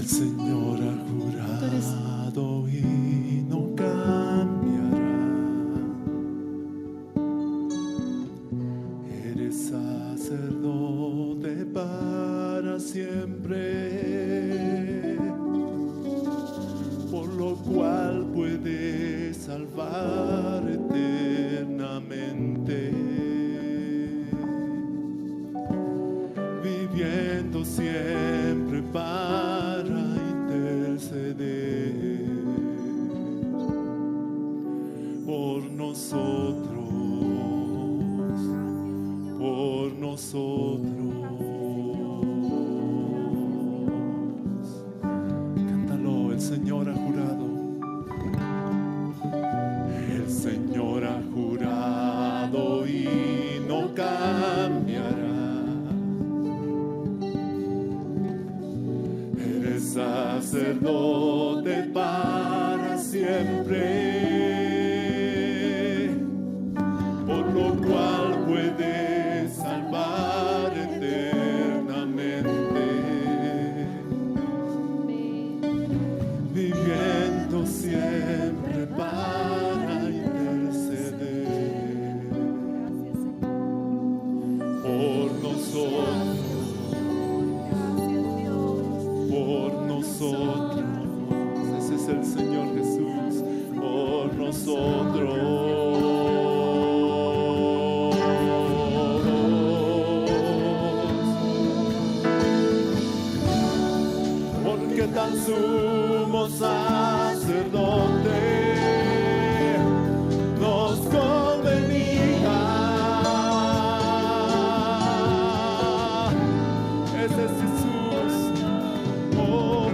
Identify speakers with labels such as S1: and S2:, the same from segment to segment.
S1: El Señor ha jurado y no cambiará. Eres sacerdote para siempre, por lo cual puedes salvar eternamente, viviendo siempre para interceder por nosotros, por nosotros. Cántalo, el Señor ha jurado. El Señor ha jurado y no cambiará. Eres sacerdote para siempre, por lo cual puedes salvar eternamente, viviendo siempre para interceder por nosotros, por nosotros. Ese es el Señor Jesús, por nosotros. Porque tan sumo sacerdote nos convenía. Ese es Jesús, oh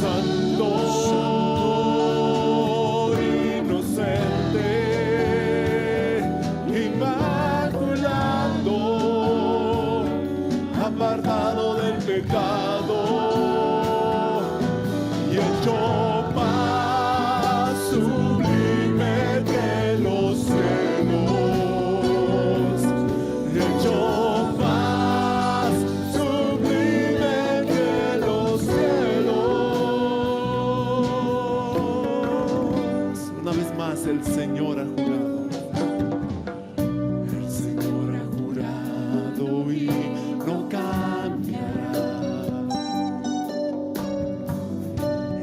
S1: santo, inocente, inmaculado, apartado del pecado y hecho más sublime que los cielos, y hecho más sublime que los cielos. Una vez más, el Señor ha jurado. El Señor ha jurado y no cambiará.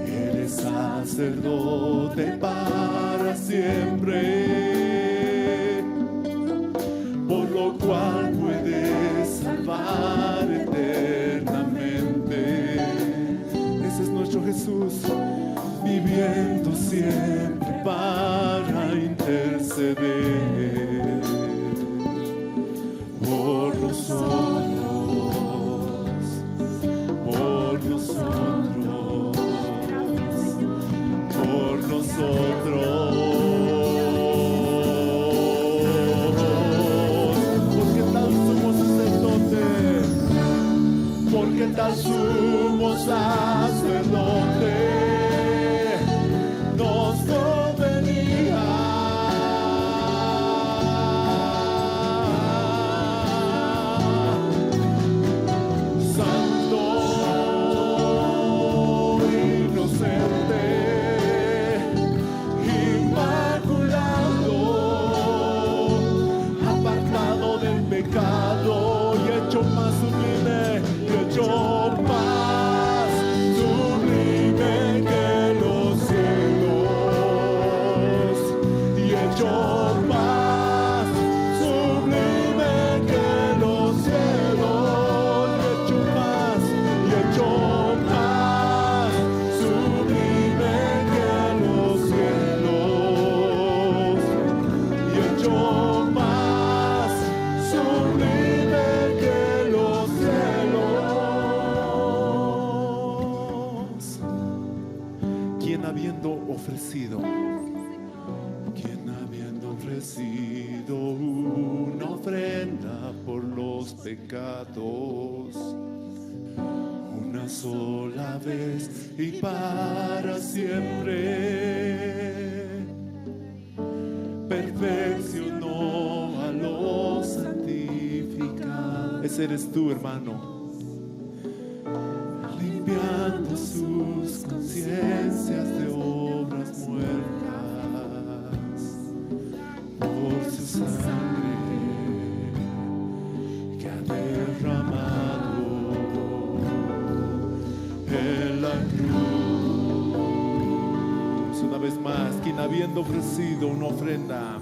S1: Eres sacerdote para siempre, por lo cual puedes salvar eternamente. Ese es nuestro Jesús, viviendo siempre para interceder por nosotros, por nosotros, por nosotros. Porque tal sumo sacerdote, porque tal sumo sacerdote nos convenía. Santo, inocente, inmaculado, apartado del pecado y hecho más sublime, y hecho más sublime que los cielos, y hecho más sublime que los cielos, y hecho más, y hecho más sublime que los cielos, y hecho más sublime que los cielos. Quien habiendo ofrecido una ofrenda por los pecados, una sola vez y para siempre, perfeccionó a los santificados. Ese eres tú, hermano, limpiando limpiando sus conciencias de obras muertas por su sangre que ha derramado en la cruz. Una vez más, quien habiendo ofrecido una ofrenda,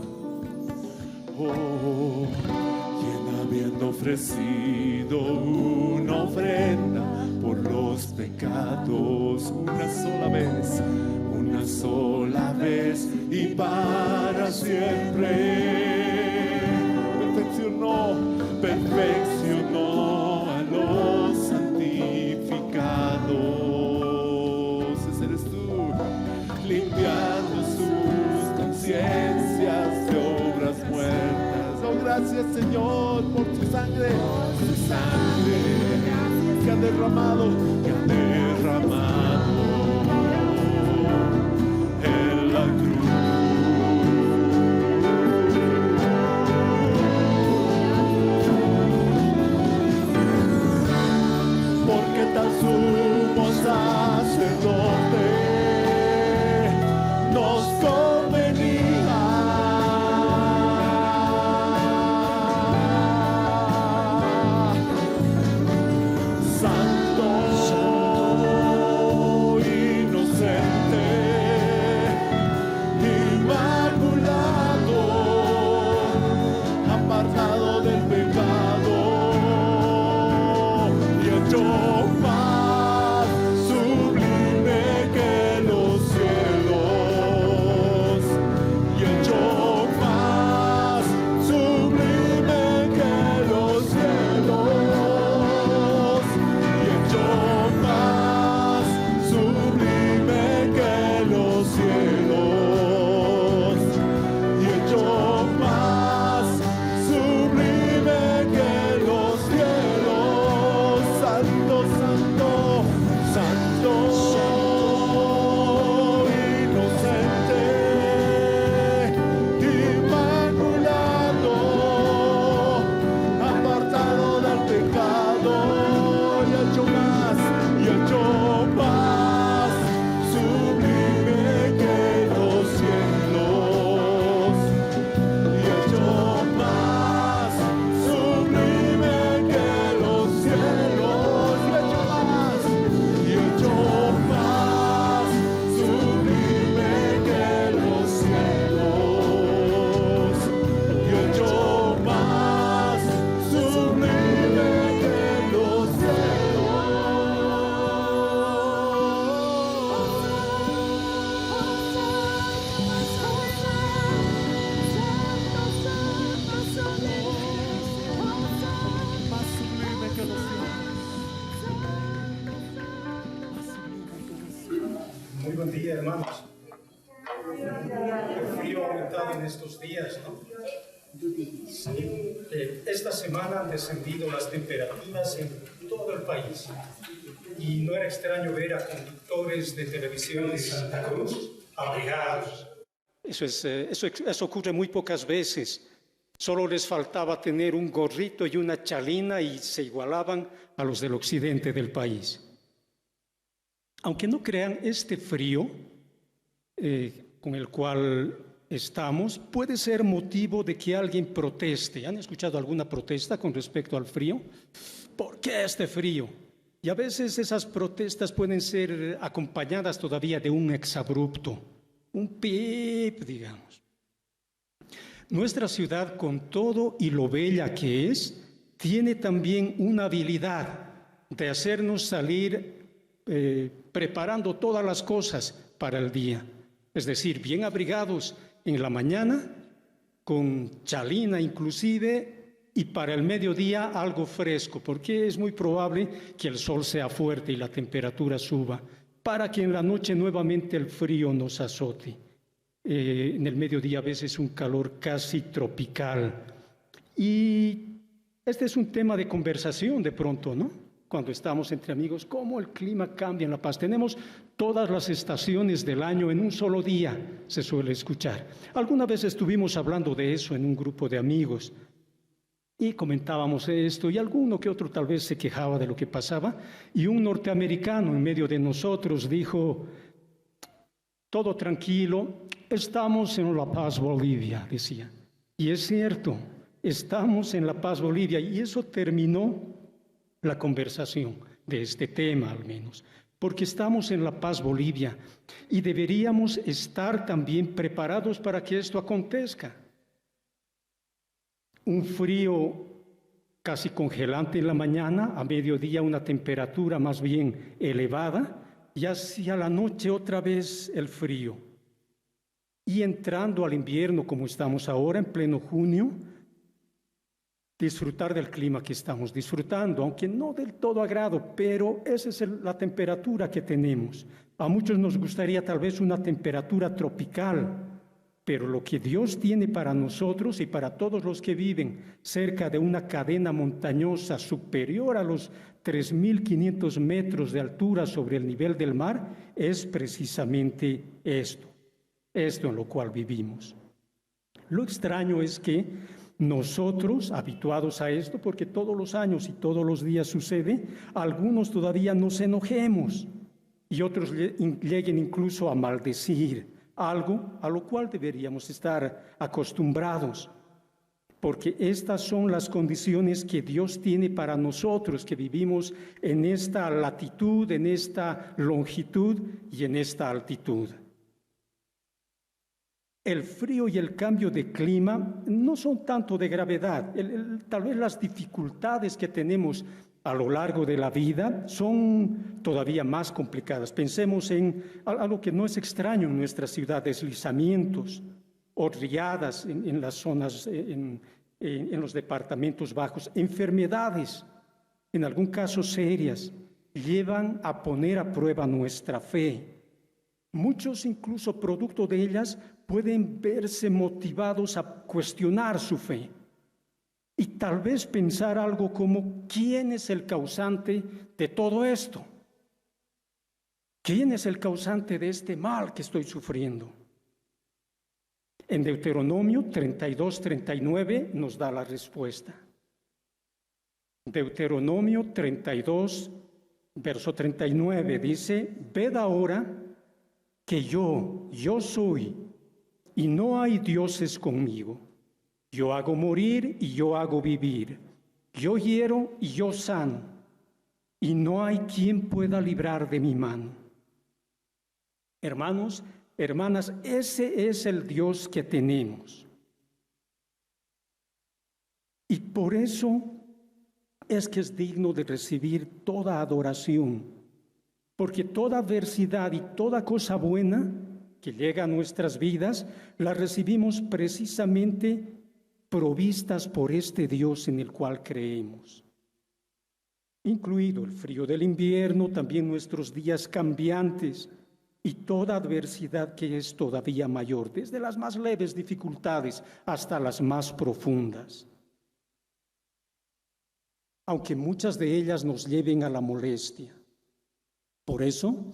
S1: quien habiendo ofrecido una ofrenda por los pecados una sola vez y para siempre, perfeccionó a los santificados. Ese eres tú, limpiando sus conciencias de obras muertas. Oh, gracias, Señor, por tu sangre que ha derramado en la cruz. Porque tal sumo sacerdote nos convenía. Santo, inocente, inmaculado, apartado del pecado y hecho más sublime que los cielos, y hecho más sublime que los cielos, y hecho más sublime que los cielos, y hecho más sublime que los cielos. Santo, santo, santo, inocente, inmaculado, apartado del pecado y hecho más sublime que los cielos, y hecho más sublime que los cielos, y hecho más sublime que los cielos, y hecho más sublime que los más sublime que los
S2: Muy buen día, hermanos. El frío ha aumentado en estos días, ¿no? Sí. Esta semana han descendido las temperaturas en todo el país. Y no era extraño ver a conductores de televisión de Santa Cruz abrigados.
S3: Eso ocurre muy pocas veces. Solo les faltaba tener un gorrito y una chalina y se igualaban a los del occidente del país. Aunque no crean, este frío con el cual estamos puede ser motivo de que alguien proteste. ¿Han escuchado alguna protesta con respecto al frío? ¿Por qué este frío? Y a veces esas protestas pueden ser acompañadas todavía de un exabrupto, un pip, digamos. Nuestra ciudad, con todo y lo bella que es, tiene también una habilidad de hacernos salir preparando todas las cosas para el día. Es decir, bien abrigados en la mañana, con chalina inclusive, y para el mediodía algo fresco, porque es muy probable que el sol sea fuerte y la temperatura suba, para que en la noche nuevamente el frío nos azote. En el mediodía a veces un calor casi tropical. Y este es un tema de conversación de pronto, ¿no? Cuando estamos entre amigos, cómo el clima cambia en La Paz. Tenemos todas las estaciones del año en un solo día, se suele escuchar. Alguna vez estuvimos hablando de eso en un grupo de amigos. Y comentábamos esto, y alguno que otro tal vez se quejaba de lo que pasaba, y un norteamericano en medio de nosotros dijo: todo tranquilo, estamos en La Paz, Bolivia, decía. Y es cierto, estamos en La Paz, Bolivia, y eso terminó la conversación de este tema al menos, porque estamos en La Paz, Bolivia, y deberíamos estar también preparados para que esto acontezca. Un frío casi congelante en la mañana, a mediodía una temperatura más bien elevada, y hacia la noche otra vez el frío. Y entrando al invierno como estamos ahora, en pleno junio, disfrutar del clima que estamos disfrutando, aunque no del todo agrado, pero esa es la temperatura que tenemos. A muchos nos gustaría tal vez una temperatura tropical, pero lo que Dios tiene para nosotros y para todos los que viven cerca de una cadena montañosa superior a los 3.500 metros de altura sobre el nivel del mar es precisamente esto en lo cual vivimos. Lo extraño es que nosotros, habituados a esto, porque todos los años y todos los días sucede, algunos todavía nos enojemos y otros lleguen incluso a maldecir, algo a lo cual deberíamos estar acostumbrados, porque estas son las condiciones que Dios tiene para nosotros, que vivimos en esta latitud, en esta longitud y en esta altitud. El frío y el cambio de clima no son tanto de gravedad. Tal vez las dificultades que tenemos a lo largo de la vida son todavía más complicadas. Pensemos en algo que no es extraño en nuestra ciudad: deslizamientos o riadas en las zonas, en los departamentos bajos. Enfermedades, en algún caso serias, llevan a poner a prueba nuestra fe. Muchos, incluso producto de ellas, pueden verse motivados a cuestionar su fe y tal vez pensar algo como: ¿quién es el causante de todo esto? ¿Quién es el causante de este mal que estoy sufriendo? En Deuteronomio 32:39 nos da la respuesta. Deuteronomio 32, verso 39 dice: ved ahora que yo soy, y no hay dioses conmigo. Yo hago morir y yo hago vivir. Yo hiero y yo sano, y no hay quien pueda librar de mi mano. Hermanos, hermanas, ese es el Dios que tenemos. Y por eso es que es digno de recibir toda adoración. Porque toda adversidad y toda cosa buena que llega a nuestras vidas, la recibimos precisamente provistas por este Dios en el cual creemos. Incluido el frío del invierno, también nuestros días cambiantes y toda adversidad que es todavía mayor, desde las más leves dificultades hasta las más profundas. Aunque muchas de ellas nos lleven a la molestia. Por eso,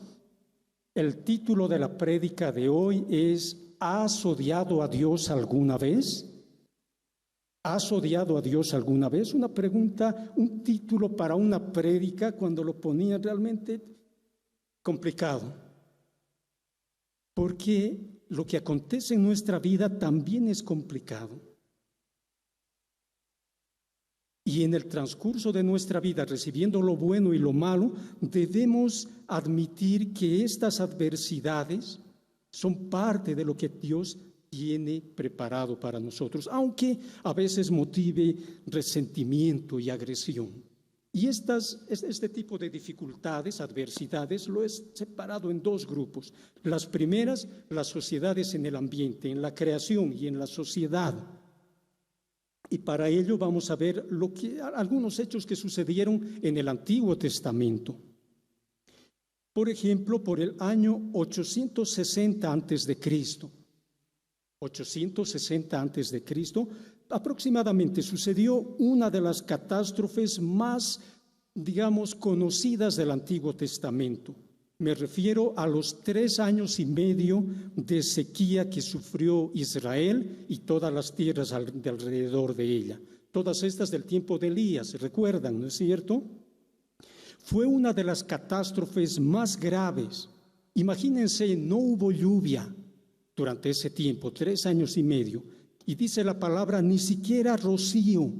S3: el título de la prédica de hoy es: ¿has odiado a Dios alguna vez? ¿Has odiado a Dios alguna vez? Una pregunta, un título para una prédica cuando lo ponía realmente complicado. Porque lo que acontece en nuestra vida también es complicado. Y en el transcurso de nuestra vida, recibiendo lo bueno y lo malo, debemos admitir que estas adversidades son parte de lo que Dios tiene preparado para nosotros, aunque a veces motive resentimiento y agresión. Y este tipo de dificultades, adversidades, lo he separado en dos grupos. Las primeras, las sociedades en el ambiente, en la creación y en la sociedad. Y para ello vamos a ver algunos hechos que sucedieron en el Antiguo Testamento. Por ejemplo, por el año 860 a.C., 860 a.C., aproximadamente sucedió una de las catástrofes más, conocidas del Antiguo Testamento. Me refiero a los 3 años y medio de sequía que sufrió Israel y todas las tierras de alrededor de ella. Todas estas del tiempo de Elías, ¿se recuerdan, no es cierto? Fue una de las catástrofes más graves. Imagínense, no hubo lluvia durante ese tiempo, 3 años y medio. Y dice la palabra, ni siquiera rocío,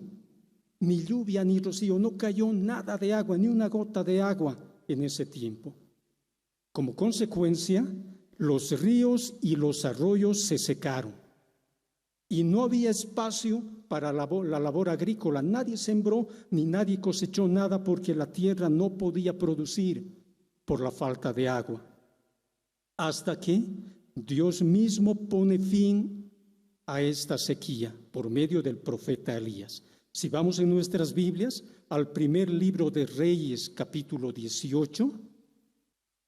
S3: ni lluvia ni rocío, no cayó nada de agua, ni una gota de agua en ese tiempo. Como consecuencia, los ríos y los arroyos se secaron y no había espacio para la labor agrícola. Nadie sembró ni nadie cosechó nada porque la tierra no podía producir por la falta de agua. Hasta que Dios mismo pone fin a esta sequía por medio del profeta Elías. Si vamos en nuestras Biblias al primer libro de Reyes, capítulo 18,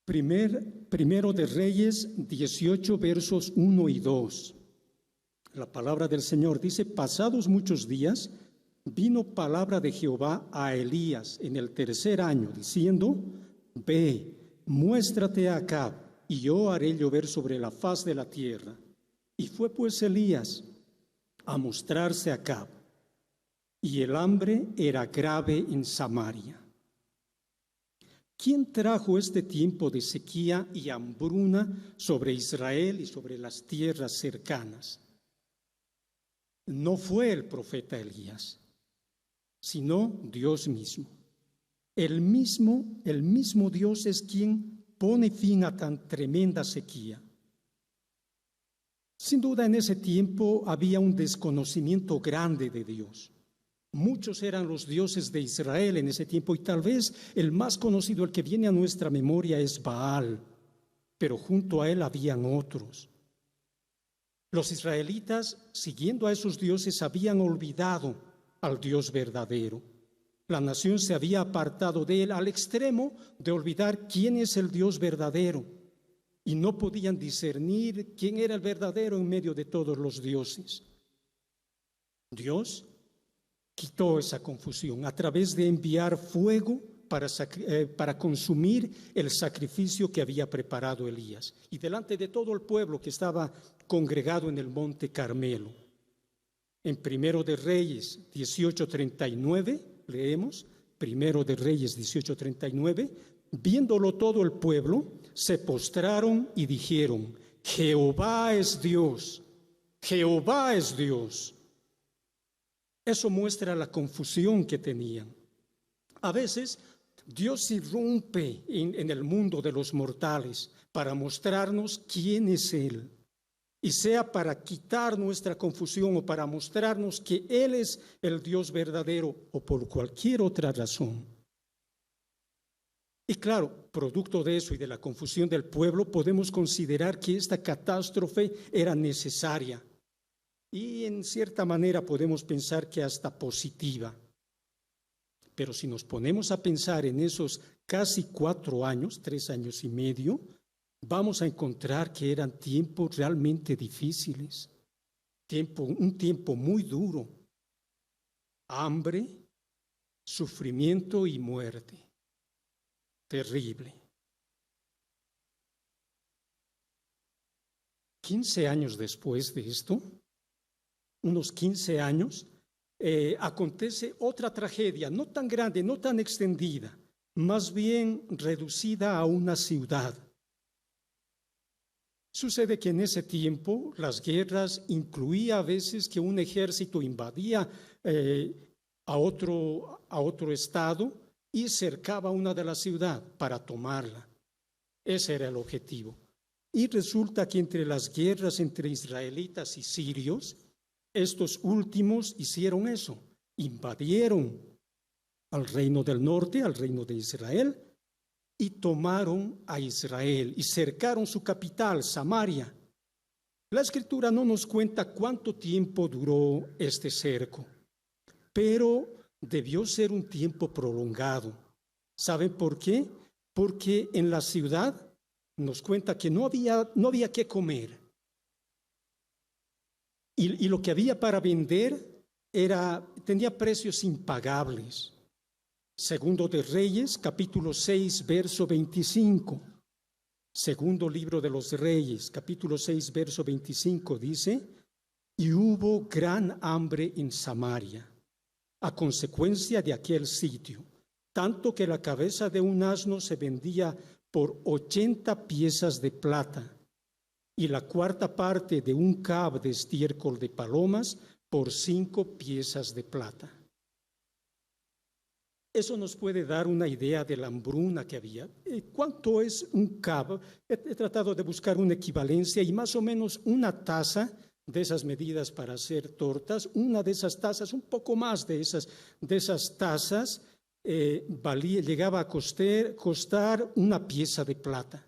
S3: primero de Reyes 18, versos 1 y 2. La palabra del Señor dice, pasados muchos días, vino palabra de Jehová a Elías en el 3er año, diciendo, ve, muéstrate a Acab, y yo haré llover sobre la faz de la tierra. Y fue pues Elías a mostrarse a Acab, y el hambre era grave en Samaria. ¿Quién trajo este tiempo de sequía y hambruna sobre Israel y sobre las tierras cercanas? No fue el profeta Elías, sino Dios mismo. El mismo Dios es quien pone fin a tan tremenda sequía. Sin duda, en ese tiempo había un desconocimiento grande de Dios. Muchos eran los dioses de Israel en ese tiempo y tal vez el más conocido, el que viene a nuestra memoria, es Baal, pero junto a él habían otros. Los israelitas, siguiendo a esos dioses, habían olvidado al Dios verdadero. La nación se había apartado de él al extremo de olvidar quién es el Dios verdadero y no podían discernir quién era el verdadero en medio de todos los dioses. Dios quitó esa confusión a través de enviar fuego para consumir el sacrificio que había preparado Elías y delante de todo el pueblo que estaba congregado en el monte Carmelo. En Primero de Reyes 18:39 leemos, Primero de Reyes 18:39, viéndolo todo el pueblo, se postraron y dijeron, Jehová es Dios, Jehová es Dios. Eso muestra la confusión que tenían. A veces Dios irrumpe en el mundo de los mortales para mostrarnos quién es Él, y sea para quitar nuestra confusión o para mostrarnos que Él es el Dios verdadero o por cualquier otra razón. Y claro, producto de eso y de la confusión del pueblo, podemos considerar que esta catástrofe era necesaria y en cierta manera podemos pensar que hasta positiva. Pero si nos ponemos a pensar en esos casi 4 años, 3 años y medio, vamos a encontrar que eran tiempos realmente difíciles, un tiempo muy duro, hambre, sufrimiento y muerte, terrible. 15 años después de esto, unos 15 años, acontece otra tragedia, no tan grande, no tan extendida, más bien reducida a una ciudad. Sucede que en ese tiempo las guerras incluía a veces que un ejército invadía a otro estado y cercaba una de la ciudad para tomarla. Ese era el objetivo. Y resulta que entre las guerras entre israelitas y sirios, estos últimos hicieron eso, invadieron al reino del norte, al reino de Israel, y tomaron a Israel y cercaron su capital, Samaria. La Escritura no nos cuenta cuánto tiempo duró este cerco, pero debió ser un tiempo prolongado. ¿Saben por qué? Porque en la ciudad nos cuenta que no había qué comer. Y lo que había para vender tenía precios impagables. Segundo de Reyes, capítulo 6, verso 25. Segundo libro de los Reyes, capítulo 6, verso 25, dice, y hubo gran hambre en Samaria, a consecuencia de aquel sitio, tanto que la cabeza de un asno se vendía por 80 piezas de plata y la cuarta parte de un cab de estiércol de palomas por 5 piezas de plata. Eso nos puede dar una idea de la hambruna que había. ¿Cuánto es un cab? He tratado de buscar una equivalencia y más o menos una taza de esas medidas para hacer tortas, una de esas tazas, un poco más de esas tazas, llegaba a costar una pieza de plata,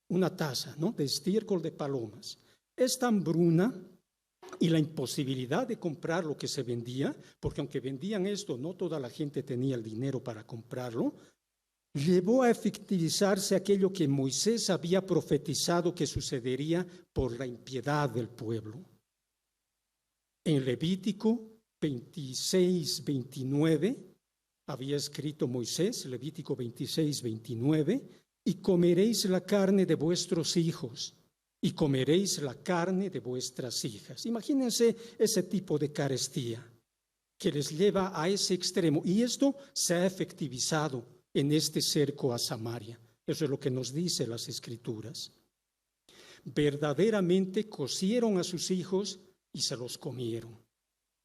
S3: una taza, ¿no?, de estiércol de palomas. Esta hambruna y la imposibilidad de comprar lo que se vendía, porque aunque vendían esto, no toda la gente tenía el dinero para comprarlo, llevó a efectivizarse aquello que Moisés había profetizado que sucedería por la impiedad del pueblo. En Levítico 26, 29, había escrito Moisés, Levítico 26, 29, y comeréis la carne de vuestros hijos y comeréis la carne de vuestras hijas. Imagínense ese tipo de carestía que les lleva a ese extremo. Y esto se ha efectivizado en este cerco a Samaria. Eso es lo que nos dicen las Escrituras. Verdaderamente cocieron a sus hijos y se los comieron.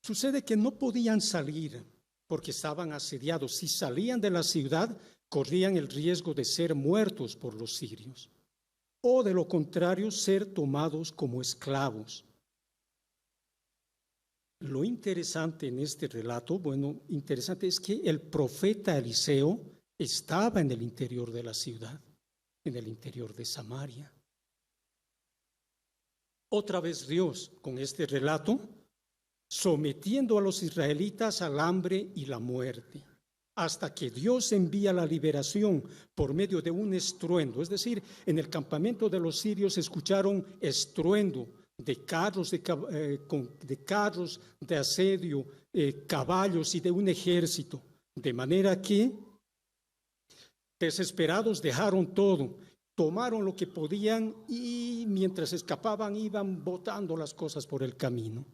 S3: Sucede que no podían salir porque estaban asediados. Si salían de la ciudad, corrían el riesgo de ser muertos por los sirios, o de lo contrario, ser tomados como esclavos. Lo interesante en este relato, interesante es que el profeta Eliseo estaba en el interior de la ciudad, en el interior de Samaria. Otra vez Dios, con este relato, sometiendo a los israelitas al hambre y la muerte, hasta que Dios envía la liberación por medio de un estruendo. Es decir, en el campamento de los sirios escucharon estruendo de carros de asedio, caballos y de un ejército, de manera que desesperados dejaron todo, tomaron lo que podían y mientras escapaban iban botando las cosas por el camino.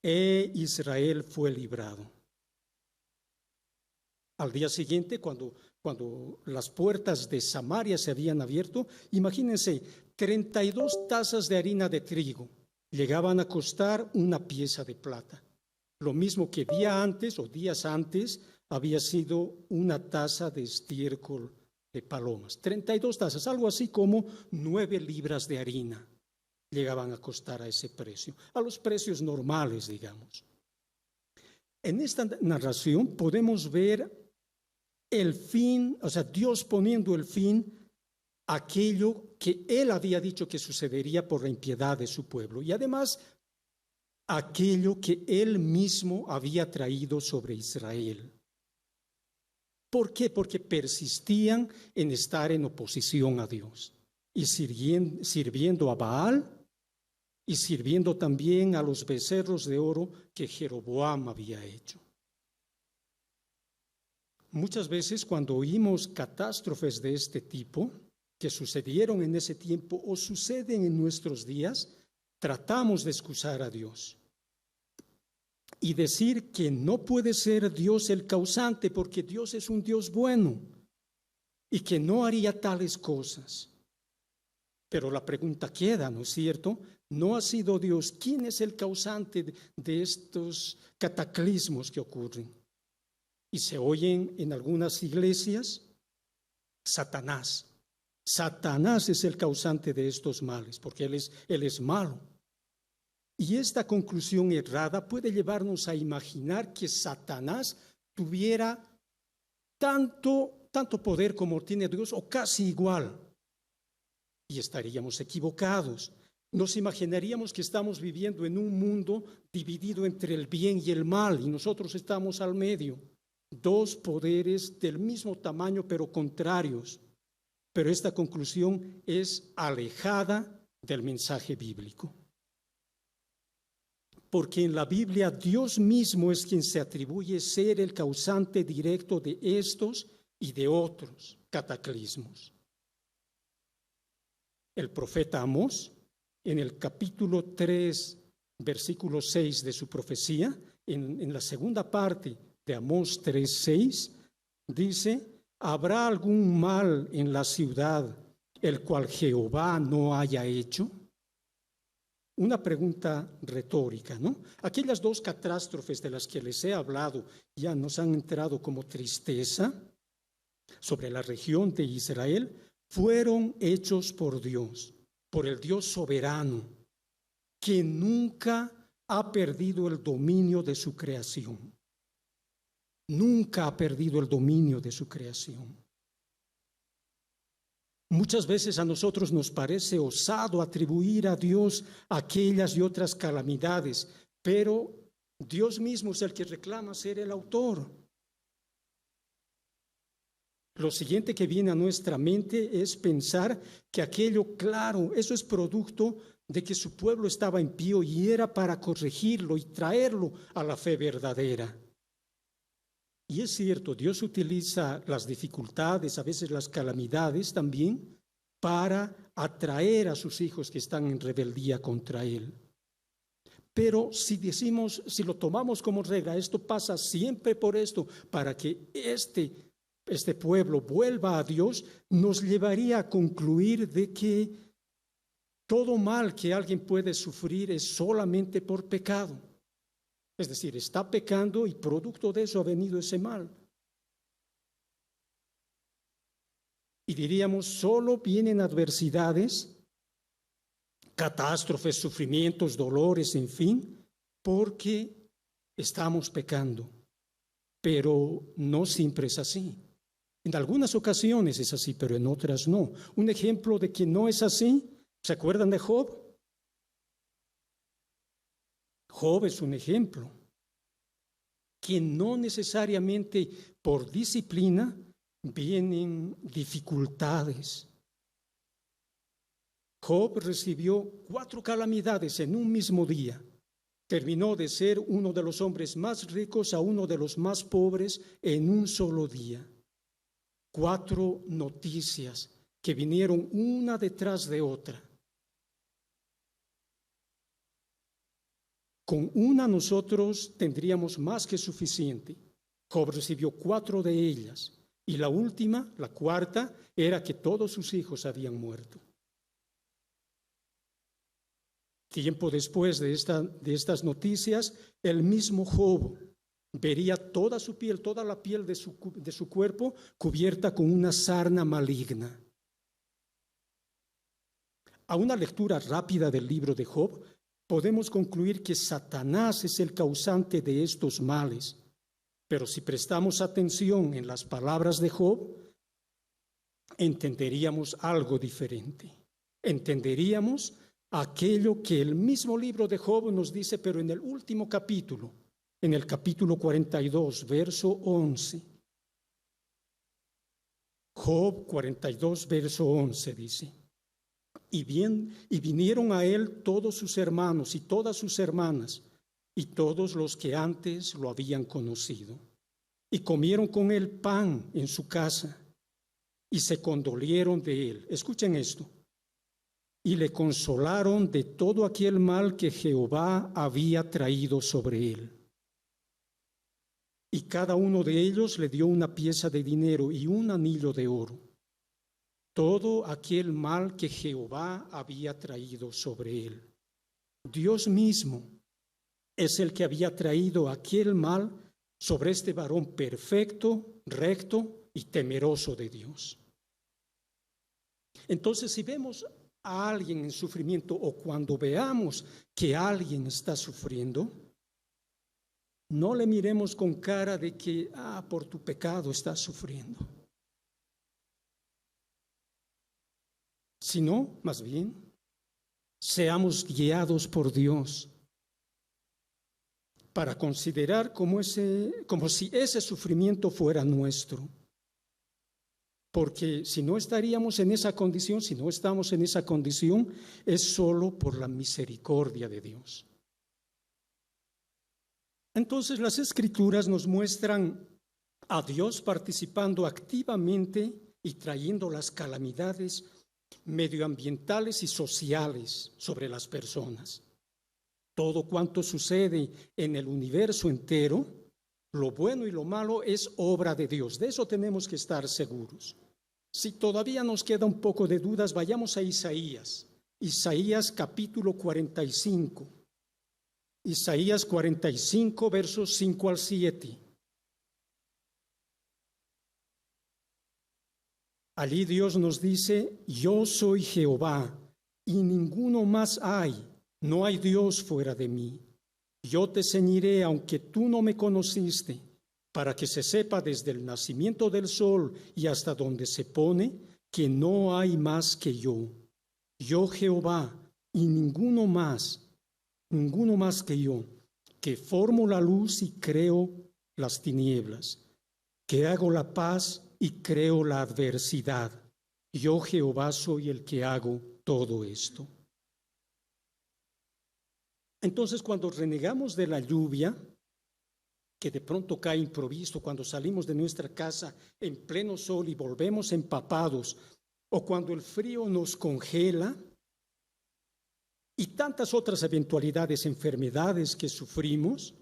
S3: Israel fue librado. Al día siguiente, cuando las puertas de Samaria se habían abierto, imagínense, 32 tazas de harina de trigo llegaban a costar una pieza de plata. Lo mismo que días antes había sido una taza de estiércol de palomas. 32 tazas, algo así como 9 libras de harina llegaban a costar a ese precio, a los precios normales, digamos. En esta narración podemos ver el fin, o sea, Dios poniendo el fin a aquello que Él había dicho que sucedería por la impiedad de su pueblo y además aquello que Él mismo había traído sobre Israel. ¿Por qué? Porque persistían en estar en oposición a Dios y sirviendo a Baal y sirviendo también a los becerros de oro que Jeroboam había hecho. Muchas veces cuando oímos catástrofes de este tipo, que sucedieron en ese tiempo o suceden en nuestros días, tratamos de excusar a Dios y decir que no puede ser Dios el causante porque Dios es un Dios bueno y que no haría tales cosas. Pero la pregunta queda, ¿no es cierto? ¿No ha sido Dios? ¿Quién es el causante de estos cataclismos que ocurren? Y se oyen en algunas iglesias, Satanás. Satanás es el causante de estos males, porque él es malo. Y esta conclusión errada puede llevarnos a imaginar que Satanás tuviera tanto poder como tiene Dios, o casi igual. Y estaríamos equivocados. Nos imaginaríamos que estamos viviendo en un mundo dividido entre el bien y el mal, y nosotros estamos al medio. Dos poderes del mismo tamaño, pero contrarios. Pero esta conclusión es alejada del mensaje bíblico. Porque en la Biblia Dios mismo es quien se atribuye ser el causante directo de estos y de otros cataclismos. El profeta Amós, en el capítulo 3, versículo 6 de su profecía, en la segunda parte de Amós 3:6, dice: ¿habrá algún mal en la ciudad el cual Jehová no haya hecho? Una pregunta retórica, ¿no? Aquellas dos catástrofes de las que les he hablado ya nos han entrado como tristeza sobre la región de Israel, fueron hechos por Dios, por el Dios soberano, que nunca ha perdido el dominio de su creación. Nunca ha perdido el dominio de su creación. Muchas veces a nosotros nos parece osado atribuir a Dios aquellas y otras calamidades, pero Dios mismo es el que reclama ser el autor. Lo siguiente que viene a nuestra mente es pensar que aquello, claro, eso es producto de que su pueblo estaba impío y era para corregirlo y traerlo a la fe verdadera. Y es cierto, Dios utiliza las dificultades, a veces las calamidades también, para atraer a sus hijos que están en rebeldía contra Él. Pero si lo tomamos como regla, esto pasa siempre por esto, para que este pueblo vuelva a Dios, nos llevaría a concluir de que todo mal que alguien puede sufrir es solamente por pecado. Es decir, está pecando y producto de eso ha venido ese mal. Y diríamos, solo vienen adversidades, catástrofes, sufrimientos, dolores, en fin, porque estamos pecando. Pero no siempre es así. En algunas ocasiones es así, pero en otras no. Un ejemplo de que no es así, ¿se acuerdan de Job? Job es un ejemplo, que no necesariamente por disciplina vienen dificultades. Job recibió 4 calamidades en un mismo día. Terminó de ser uno de los hombres más ricos a uno de los más pobres en un solo día. 4 noticias que vinieron una detrás de otra. Con una nosotros tendríamos más que suficiente. Job recibió 4 de ellas. Y la última, la cuarta, era que todos sus hijos habían muerto. Tiempo después de estas noticias, el mismo Job vería toda su piel, toda la piel de su cuerpo cubierta con una sarna maligna. A una lectura rápida del libro de Job, podemos concluir que Satanás es el causante de estos males. Pero si prestamos atención en las palabras de Job, entenderíamos algo diferente. Entenderíamos aquello que el mismo libro de Job nos dice, pero en el último capítulo, en el capítulo 42, verso 11. Job 42, verso 11 dice: Y vinieron a él todos sus hermanos y todas sus hermanas, y todos los que antes lo habían conocido, y comieron con él pan en su casa, y se condolieron de él. Escuchen esto. Y le consolaron de todo aquel mal que Jehová había traído sobre él. Y cada uno de ellos le dio una pieza de dinero y un anillo de oro. Todo aquel mal que Jehová había traído sobre él. Dios mismo es el que había traído aquel mal sobre este varón perfecto, recto y temeroso de Dios. Entonces, si vemos a alguien en sufrimiento o cuando veamos que alguien está sufriendo, no le miremos con cara de que, por tu pecado estás sufriendo. Sino, más bien, seamos guiados por Dios para considerar como si ese sufrimiento fuera nuestro. Porque si no estaríamos en esa condición, si no estamos en esa condición, es solo por la misericordia de Dios. Entonces las Escrituras nos muestran a Dios participando activamente y trayendo las calamidades medioambientales y sociales sobre las personas. Todo cuanto sucede en el universo entero, lo bueno y lo malo, es obra de Dios. De eso tenemos que estar seguros. Si todavía nos queda un poco de dudas, vayamos a Isaías. Isaías capítulo 45. Isaías 45, versos 5 al 7. Allí Dios nos dice: yo soy Jehová y ninguno más hay, no hay Dios fuera de mí. Yo te ceñiré aunque tú no me conociste, para que se sepa desde el nacimiento del sol y hasta donde se pone, que no hay más que yo. Yo Jehová y ninguno más que yo, que formo la luz y creo las tinieblas, que hago la paz y creo la adversidad. Yo Jehová soy el que hago todo esto. Entonces, cuando renegamos de la lluvia, que de pronto cae improviso, cuando salimos de nuestra casa en pleno sol y volvemos empapados, o cuando el frío nos congela, y tantas otras eventualidades, enfermedades que sufrimos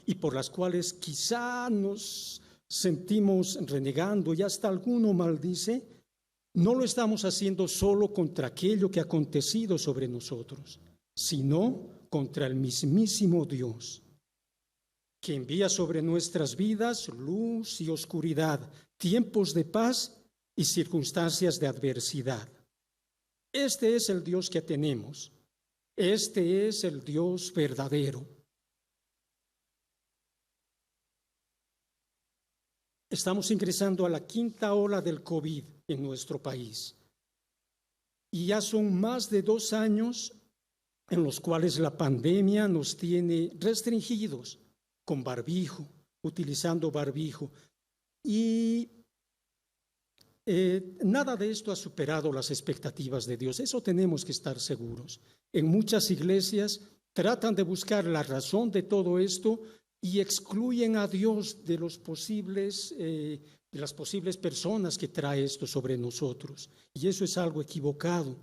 S3: y por las cuales quizá nos sentimos renegando y hasta alguno maldice, no lo estamos haciendo solo contra aquello que ha acontecido sobre nosotros, sino contra el mismísimo Dios, que envía sobre nuestras vidas luz y oscuridad, tiempos de paz y circunstancias de adversidad. Este es el Dios que tenemos. Este es el Dios verdadero. Estamos ingresando a la quinta ola del COVID en nuestro país. Y ya son más de 2 años en los cuales la pandemia nos tiene restringidos con barbijo, utilizando barbijo. Y nada de esto ha superado las expectativas de Dios. Eso tenemos que estar seguros. En muchas iglesias tratan de buscar la razón de todo esto y excluyen a Dios de las posibles personas que trae esto sobre nosotros. Y eso es algo equivocado.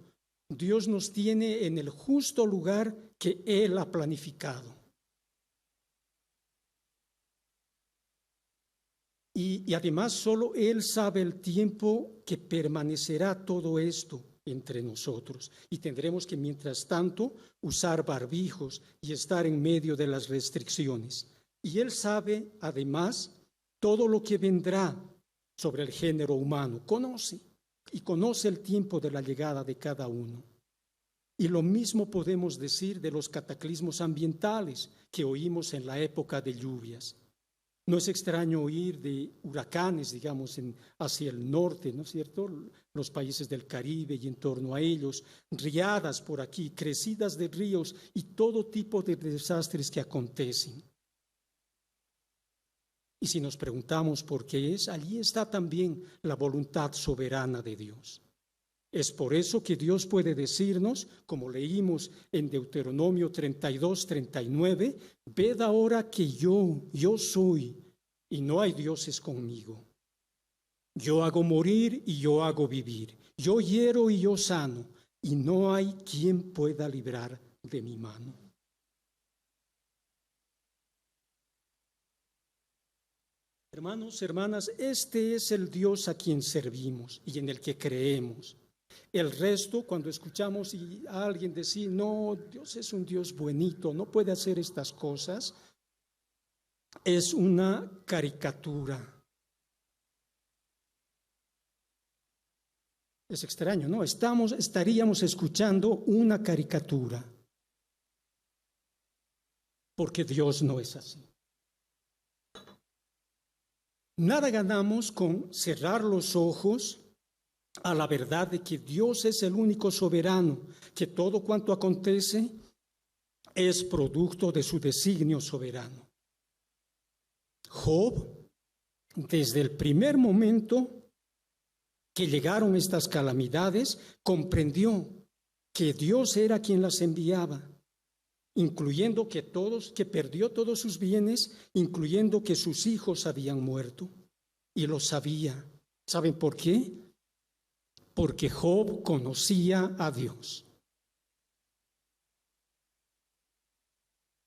S3: Dios nos tiene en el justo lugar que Él ha planificado. Y además solo Él sabe el tiempo que permanecerá todo esto entre nosotros. Y tendremos que, mientras tanto, usar barbijos y estar en medio de las restricciones. Y Él sabe, además, todo lo que vendrá sobre el género humano. Conoce el tiempo de la llegada de cada uno. Y lo mismo podemos decir de los cataclismos ambientales que oímos en la época de lluvias. No es extraño oír de huracanes, digamos, hacia el norte, ¿no es cierto? Los países del Caribe y en torno a ellos, riadas por aquí, crecidas de ríos y todo tipo de desastres que acontecen. Y si nos preguntamos por qué es, allí está también la voluntad soberana de Dios. Es por eso que Dios puede decirnos, como leímos en Deuteronomio 32, 39, ved ahora que yo soy, y no hay dioses conmigo. Yo hago morir y yo hago vivir. Yo hiero y yo sano, y no hay quien pueda librar de mi mano. Hermanos, hermanas, este es el Dios a quien servimos y en el que creemos. El resto, cuando escuchamos a alguien decir, no, Dios es un Dios buenito, no puede hacer estas cosas, es una caricatura. Es extraño, ¿no? Estaríamos escuchando una caricatura, porque Dios no es así. Nada ganamos con cerrar los ojos a la verdad de que Dios es el único soberano, que todo cuanto acontece es producto de su designio soberano. Job, desde el primer momento que llegaron estas calamidades, comprendió que Dios era quien las enviaba, incluyendo que perdió todos sus bienes, incluyendo que sus hijos habían muerto, y lo sabía. ¿Saben por qué? Porque Job conocía a Dios.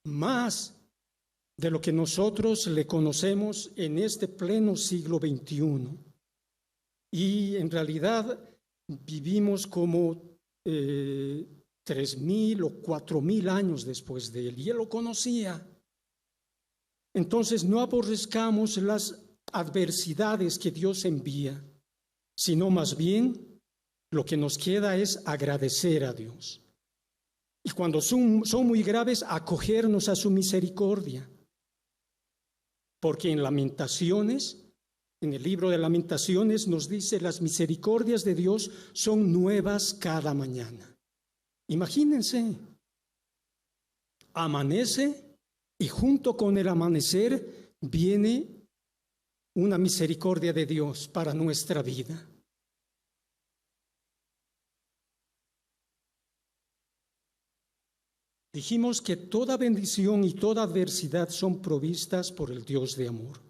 S3: más de lo que nosotros le conocemos en este pleno siglo XXI. Y en realidad vivimos como 3,000 o 4,000 años después de él, y él lo conocía. Entonces no aborrezcamos las adversidades que Dios envía, sino más bien lo que nos queda es agradecer a Dios. Y cuando son muy graves, acogernos a su misericordia. Porque en Lamentaciones, en el libro de Lamentaciones nos dice: las misericordias de Dios son nuevas cada mañana. Imagínense, amanece y junto con el amanecer viene una misericordia de Dios para nuestra vida. Dijimos que toda bendición y toda adversidad son provistas por el Dios de amor,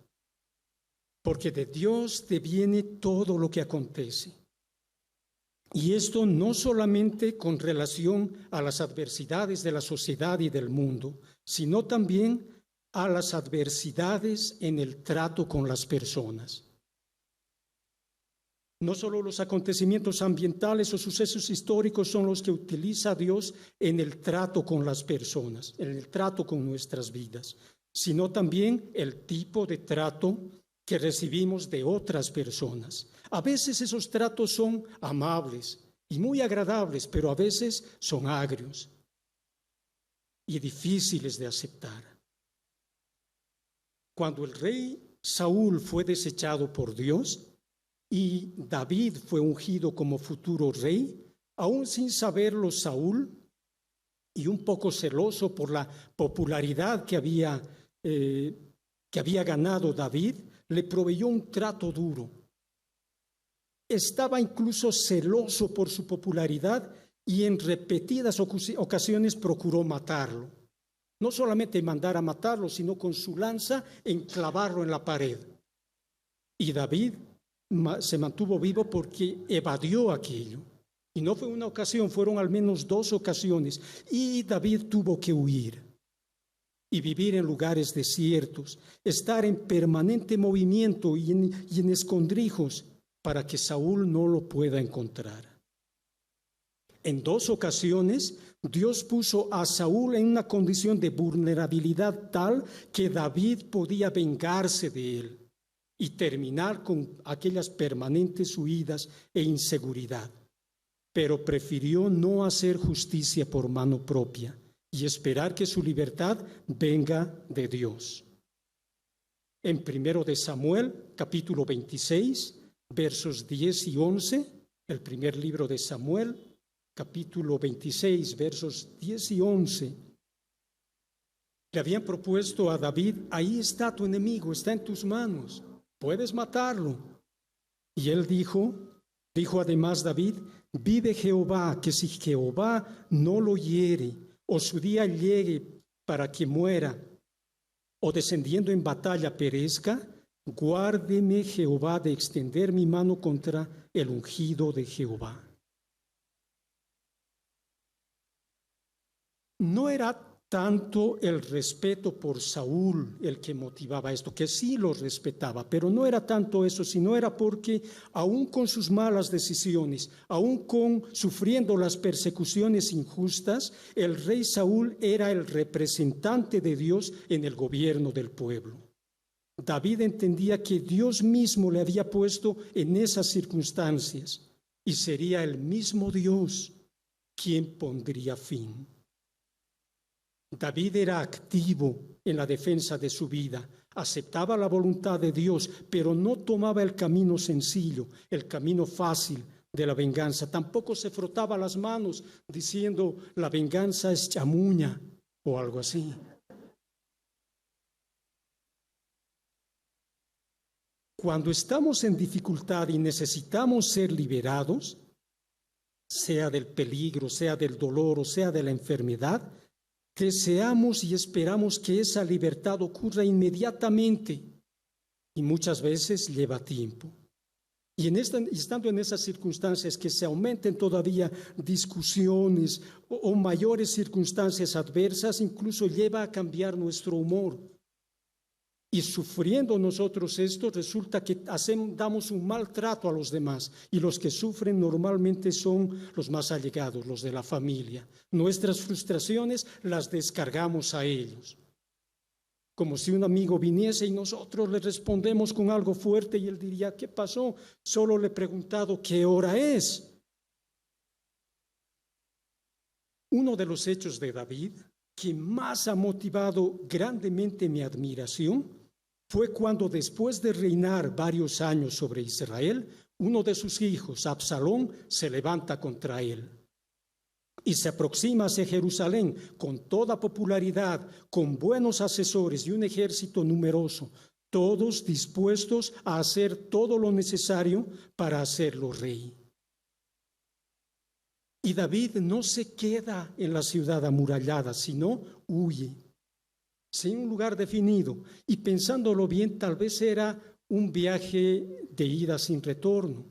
S3: porque de Dios deviene todo lo que acontece. Y esto no solamente con relación a las adversidades de la sociedad y del mundo, sino también a las adversidades en el trato con las personas. No solo los acontecimientos ambientales o sucesos históricos son los que utiliza Dios en el trato con las personas, en el trato con nuestras vidas, sino también el tipo de trato que recibimos de otras personas. A veces esos tratos son amables y muy agradables, pero a veces son agrios y difíciles de aceptar. Cuando el rey Saúl fue desechado por Dios y David fue ungido como futuro rey, aún sin saberlo Saúl, y un poco celoso por la popularidad que había ganado David, le proveyó un trato duro. Estaba incluso celoso por su popularidad y en repetidas ocasiones procuró matarlo. No solamente mandar a matarlo, sino con su lanza enclavarlo en la pared. Y David se mantuvo vivo porque evadió aquello. Y no fue una ocasión, fueron al menos 2 ocasiones. Y David tuvo que huir y vivir en lugares desiertos, estar en permanente movimiento y en escondrijos para que Saúl no lo pueda encontrar. En 2 ocasiones, Dios puso a Saúl en una condición de vulnerabilidad tal que David podía vengarse de él y terminar con aquellas permanentes huidas e inseguridad. Pero prefirió no hacer justicia por mano propia y esperar que su libertad venga de Dios. En 1 de Samuel, capítulo 26, versos 10 y 11, el primer libro de Samuel, capítulo 26, versos 10 y 11, le habían propuesto a David: ahí está tu enemigo, está en tus manos, puedes matarlo. Y él dijo además David: vive Jehová, que si Jehová no lo hiere, o su día llegue para que muera, o descendiendo en batalla perezca, guárdeme Jehová de extender mi mano contra el ungido de Jehová. No era tanto el respeto por Saúl el que motivaba esto, que sí lo respetaba, pero no era tanto eso, sino era porque aún con sus malas decisiones, aún sufriendo las persecuciones injustas, el rey Saúl era el representante de Dios en el gobierno del pueblo. David entendía que Dios mismo le había puesto en esas circunstancias y sería el mismo Dios quien pondría fin. David era activo en la defensa de su vida, aceptaba la voluntad de Dios, pero no tomaba el camino sencillo, el camino fácil de la venganza. Tampoco se frotaba las manos diciendo: la venganza es chamuña o algo así. Cuando estamos en dificultad y necesitamos ser liberados, sea del peligro, sea del dolor o sea de la enfermedad, deseamos y esperamos que esa libertad ocurra inmediatamente y muchas veces lleva tiempo. Y estando en esas circunstancias que se aumenten todavía discusiones o mayores circunstancias adversas, incluso lleva a cambiar nuestro humor. Y sufriendo nosotros esto, resulta que damos un mal trato a los demás. Y los que sufren normalmente son los más allegados, los de la familia. Nuestras frustraciones las descargamos a ellos. Como si un amigo viniese y nosotros le respondemos con algo fuerte y él diría, ¿qué pasó? Solo le he preguntado qué hora es. Uno de los hechos de David que más ha motivado grandemente mi admiración fue cuando, después de reinar varios años sobre Israel, uno de sus hijos, Absalón, se levanta contra él y se aproxima hacia Jerusalén con toda popularidad, con buenos asesores y un ejército numeroso, todos dispuestos a hacer todo lo necesario para hacerlo rey. Y David no se queda en la ciudad amurallada, sino huye, sin un lugar definido. Y pensándolo bien, tal vez era un viaje de ida sin retorno.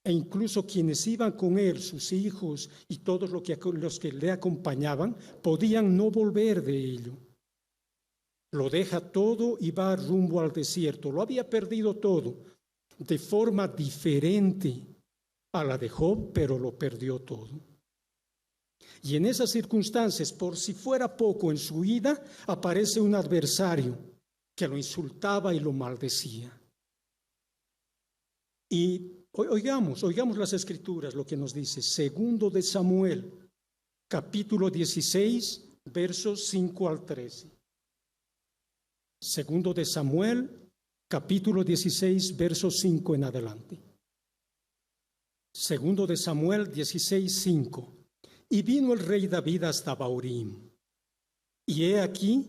S3: E incluso quienes iban con él, sus hijos y todos los que le acompañaban, podían no volver de ello. Lo deja todo y va rumbo al desierto. Lo había perdido todo, de forma diferente a la de Job, pero lo perdió todo. Y en esas circunstancias, por si fuera poco, en su ida aparece un adversario que lo insultaba y lo maldecía. Y oigamos las Escrituras, lo que nos dice. Segundo de Samuel, capítulo 16, versos 5 al 13. Segundo de Samuel, capítulo 16, versos 5 en adelante. Segundo de Samuel 16, 5. Y vino el rey David hasta Bahurim. Y he aquí,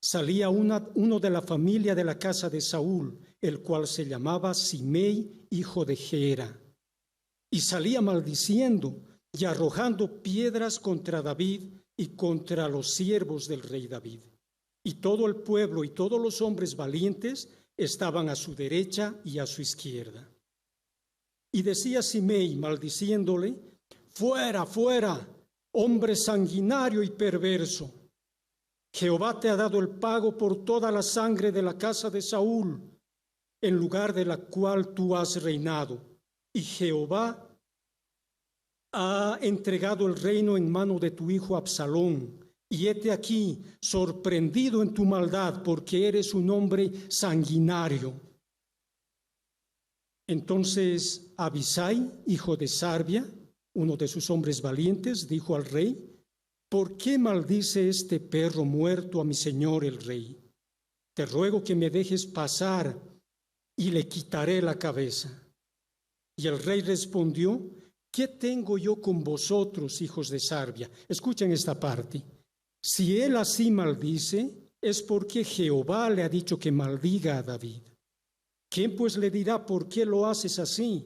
S3: salía uno de la familia de la casa de Saúl, el cual se llamaba Simei, hijo de Gera. Y salía maldiciendo y arrojando piedras contra David y contra los siervos del rey David. Y todo el pueblo y todos los hombres valientes estaban a su derecha y a su izquierda. Y decía Simei, maldiciéndole: fuera, fuera, hombre sanguinario y perverso. Jehová te ha dado el pago por toda la sangre de la casa de Saúl, en lugar de la cual tú has reinado. Y Jehová ha entregado el reino en mano de tu hijo Absalón. Y hete aquí, sorprendido en tu maldad, porque eres un hombre sanguinario. Entonces Abisai, hijo de Sarbia, uno de sus hombres valientes, dijo al rey: ¿por qué maldice este perro muerto a mi señor el rey? Te ruego que me dejes pasar y le quitaré la cabeza. Y el rey respondió: ¿qué tengo yo con vosotros, hijos de Sarbia? Escuchen esta parte. Si él así maldice, es porque Jehová le ha dicho que maldiga a David. ¿Quién pues le dirá por qué lo haces así?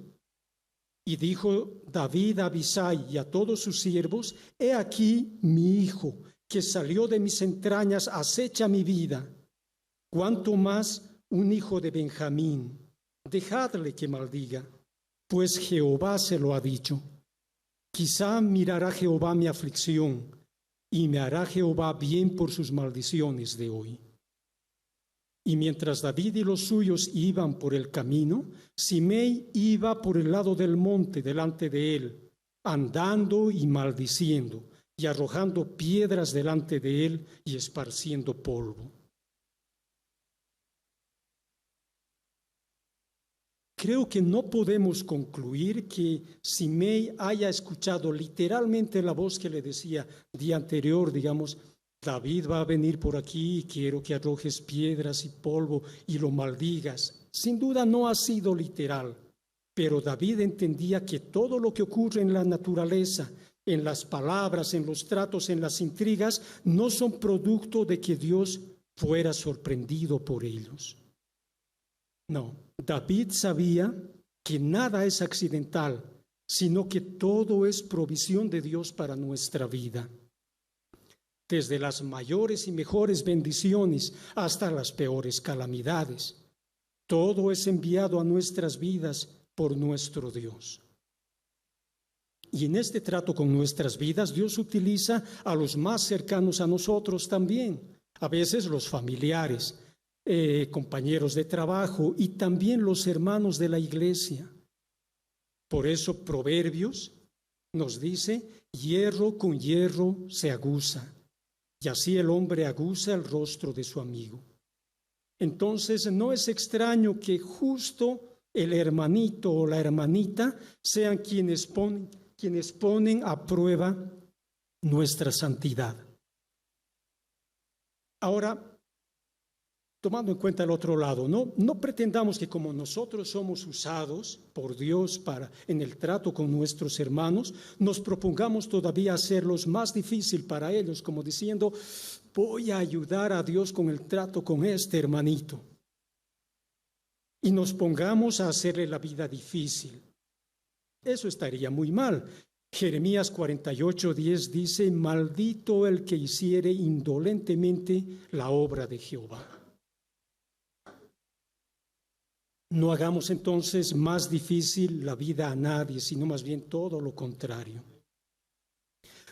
S3: Y dijo David a Abisai y a todos sus siervos: he aquí mi hijo, que salió de mis entrañas, acecha mi vida. Cuanto más un hijo de Benjamín, dejadle que maldiga, pues Jehová se lo ha dicho. Quizá mirará Jehová mi aflicción, y me hará Jehová bien por sus maldiciones de hoy. Y mientras David y los suyos iban por el camino, Simei iba por el lado del monte delante de él, andando y maldiciendo, y arrojando piedras delante de él y esparciendo polvo. Creo que no podemos concluir que Simei haya escuchado literalmente la voz que le decía día anterior, digamos: David va a venir por aquí y quiero que arrojes piedras y polvo y lo maldigas. Sin duda no ha sido literal, pero David entendía que todo lo que ocurre en la naturaleza, en las palabras, en los tratos, en las intrigas, no son producto de que Dios fuera sorprendido por ellos. No, David sabía que nada es accidental, sino que todo es provisión de Dios para nuestra vida. Desde las mayores y mejores bendiciones hasta las peores calamidades. Todo es enviado a nuestras vidas por nuestro Dios. Y en este trato con nuestras vidas, Dios utiliza a los más cercanos a nosotros también. A veces los familiares, compañeros de trabajo y también los hermanos de la iglesia. Por eso Proverbios nos dice, hierro con hierro se aguza, y así el hombre aguza el rostro de su amigo. Entonces no es extraño que justo el hermanito o la hermanita sean quienes ponen a prueba nuestra santidad. Ahora, tomando en cuenta el otro lado, no pretendamos que como nosotros somos usados por Dios en el trato con nuestros hermanos, nos propongamos todavía hacerlos más difícil para ellos, como diciendo, voy a ayudar a Dios con el trato con este hermanito. Y nos pongamos a hacerle la vida difícil. Eso estaría muy mal. Jeremías 48:10 dice, maldito el que hiciere indolentemente la obra de Jehová. No hagamos entonces más difícil la vida a nadie, sino más bien todo lo contrario.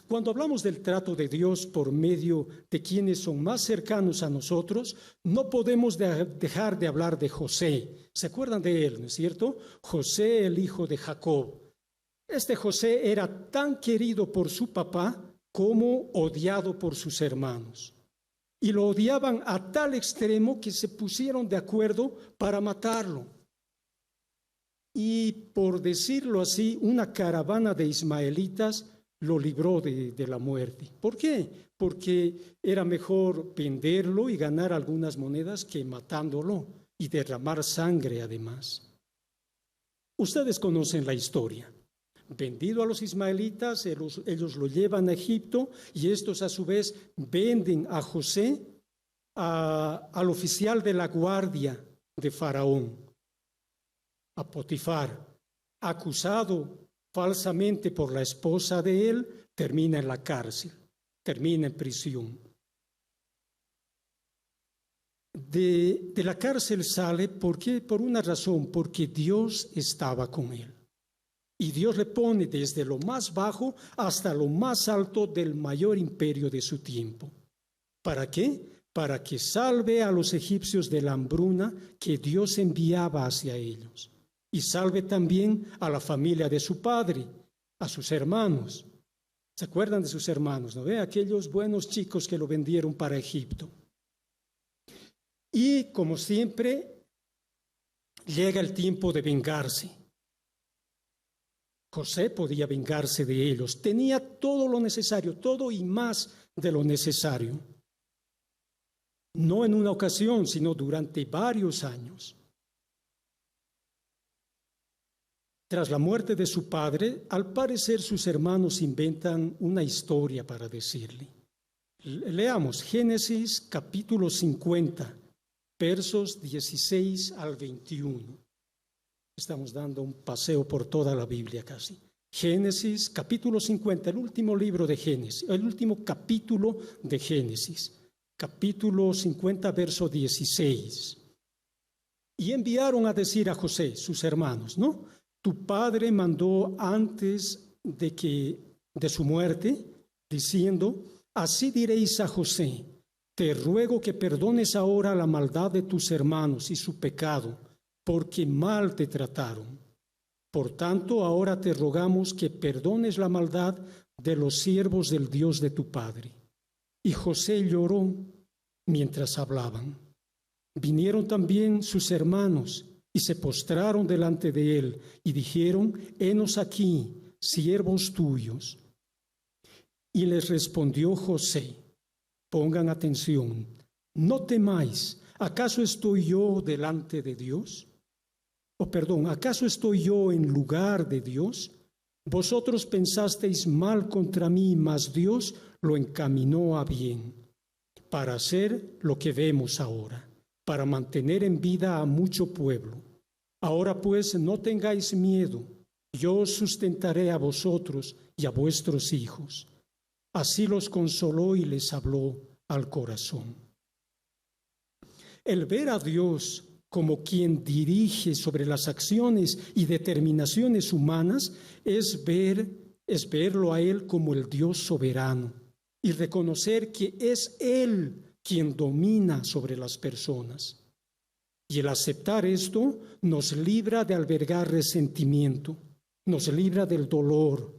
S3: Cuando hablamos del trato de Dios por medio de quienes son más cercanos a nosotros, no podemos dejar de hablar de José. ¿Se acuerdan de él, no es cierto? José, el hijo de Jacob. Este José era tan querido por su papá como odiado por sus hermanos. Y lo odiaban a tal extremo que se pusieron de acuerdo para matarlo. Y por decirlo así, una caravana de ismaelitas lo libró de la muerte. ¿Por qué? Porque era mejor venderlo y ganar algunas monedas que matándolo y derramar sangre además. Ustedes conocen la historia. Vendido a los ismaelitas, ellos lo llevan a Egipto y estos a su vez venden a José al oficial de la guardia de Faraón, a Potifar, acusado falsamente por la esposa de él, termina en la cárcel, termina en prisión. De la cárcel sale, ¿por qué? Por una razón, porque Dios estaba con él. Y Dios le pone desde lo más bajo hasta lo más alto del mayor imperio de su tiempo. ¿Para qué? Para que salve a los egipcios de la hambruna que Dios enviaba hacia ellos. Y salve también a la familia de su padre, a sus hermanos. ¿Se acuerdan de sus hermanos? ¿No ve? Aquellos buenos chicos que lo vendieron para Egipto. Y como siempre, llega el tiempo de vengarse. José podía vengarse de ellos, tenía todo lo necesario, todo y más de lo necesario. No en una ocasión, sino durante varios años. Tras la muerte de su padre, al parecer sus hermanos inventan una historia para decirle. Leamos Génesis capítulo 50, versos 16 al 21. Estamos dando un paseo por toda la Biblia casi. Génesis, capítulo 50, el último libro de Génesis, el último capítulo de Génesis. Capítulo 50, verso 16. Y enviaron a decir a José, sus hermanos, ¿no? Tu padre mandó antes de su muerte, diciendo, así diréis a José, te ruego que perdones ahora la maldad de tus hermanos y su pecado, porque mal te trataron. Por tanto, ahora te rogamos que perdones la maldad de los siervos del Dios de tu padre. Y José lloró mientras hablaban. Vinieron también sus hermanos y se postraron delante de él y dijeron, henos aquí, siervos tuyos. Y les respondió José, pongan atención, no temáis, ¿acaso estoy yo delante de Dios? ¿Acaso estoy yo en lugar de Dios? Vosotros pensasteis mal contra mí, mas Dios lo encaminó a bien, para hacer lo que vemos ahora, para mantener en vida a mucho pueblo. Ahora pues no tengáis miedo, yo os sustentaré a vosotros y a vuestros hijos. Así los consoló y les habló al corazón. El ver a Dios como quien dirige sobre las acciones y determinaciones humanas es verlo a Él como el Dios soberano y reconocer que es Él quien domina sobre las personas. Y el aceptar esto nos libra de albergar resentimiento, nos libra del dolor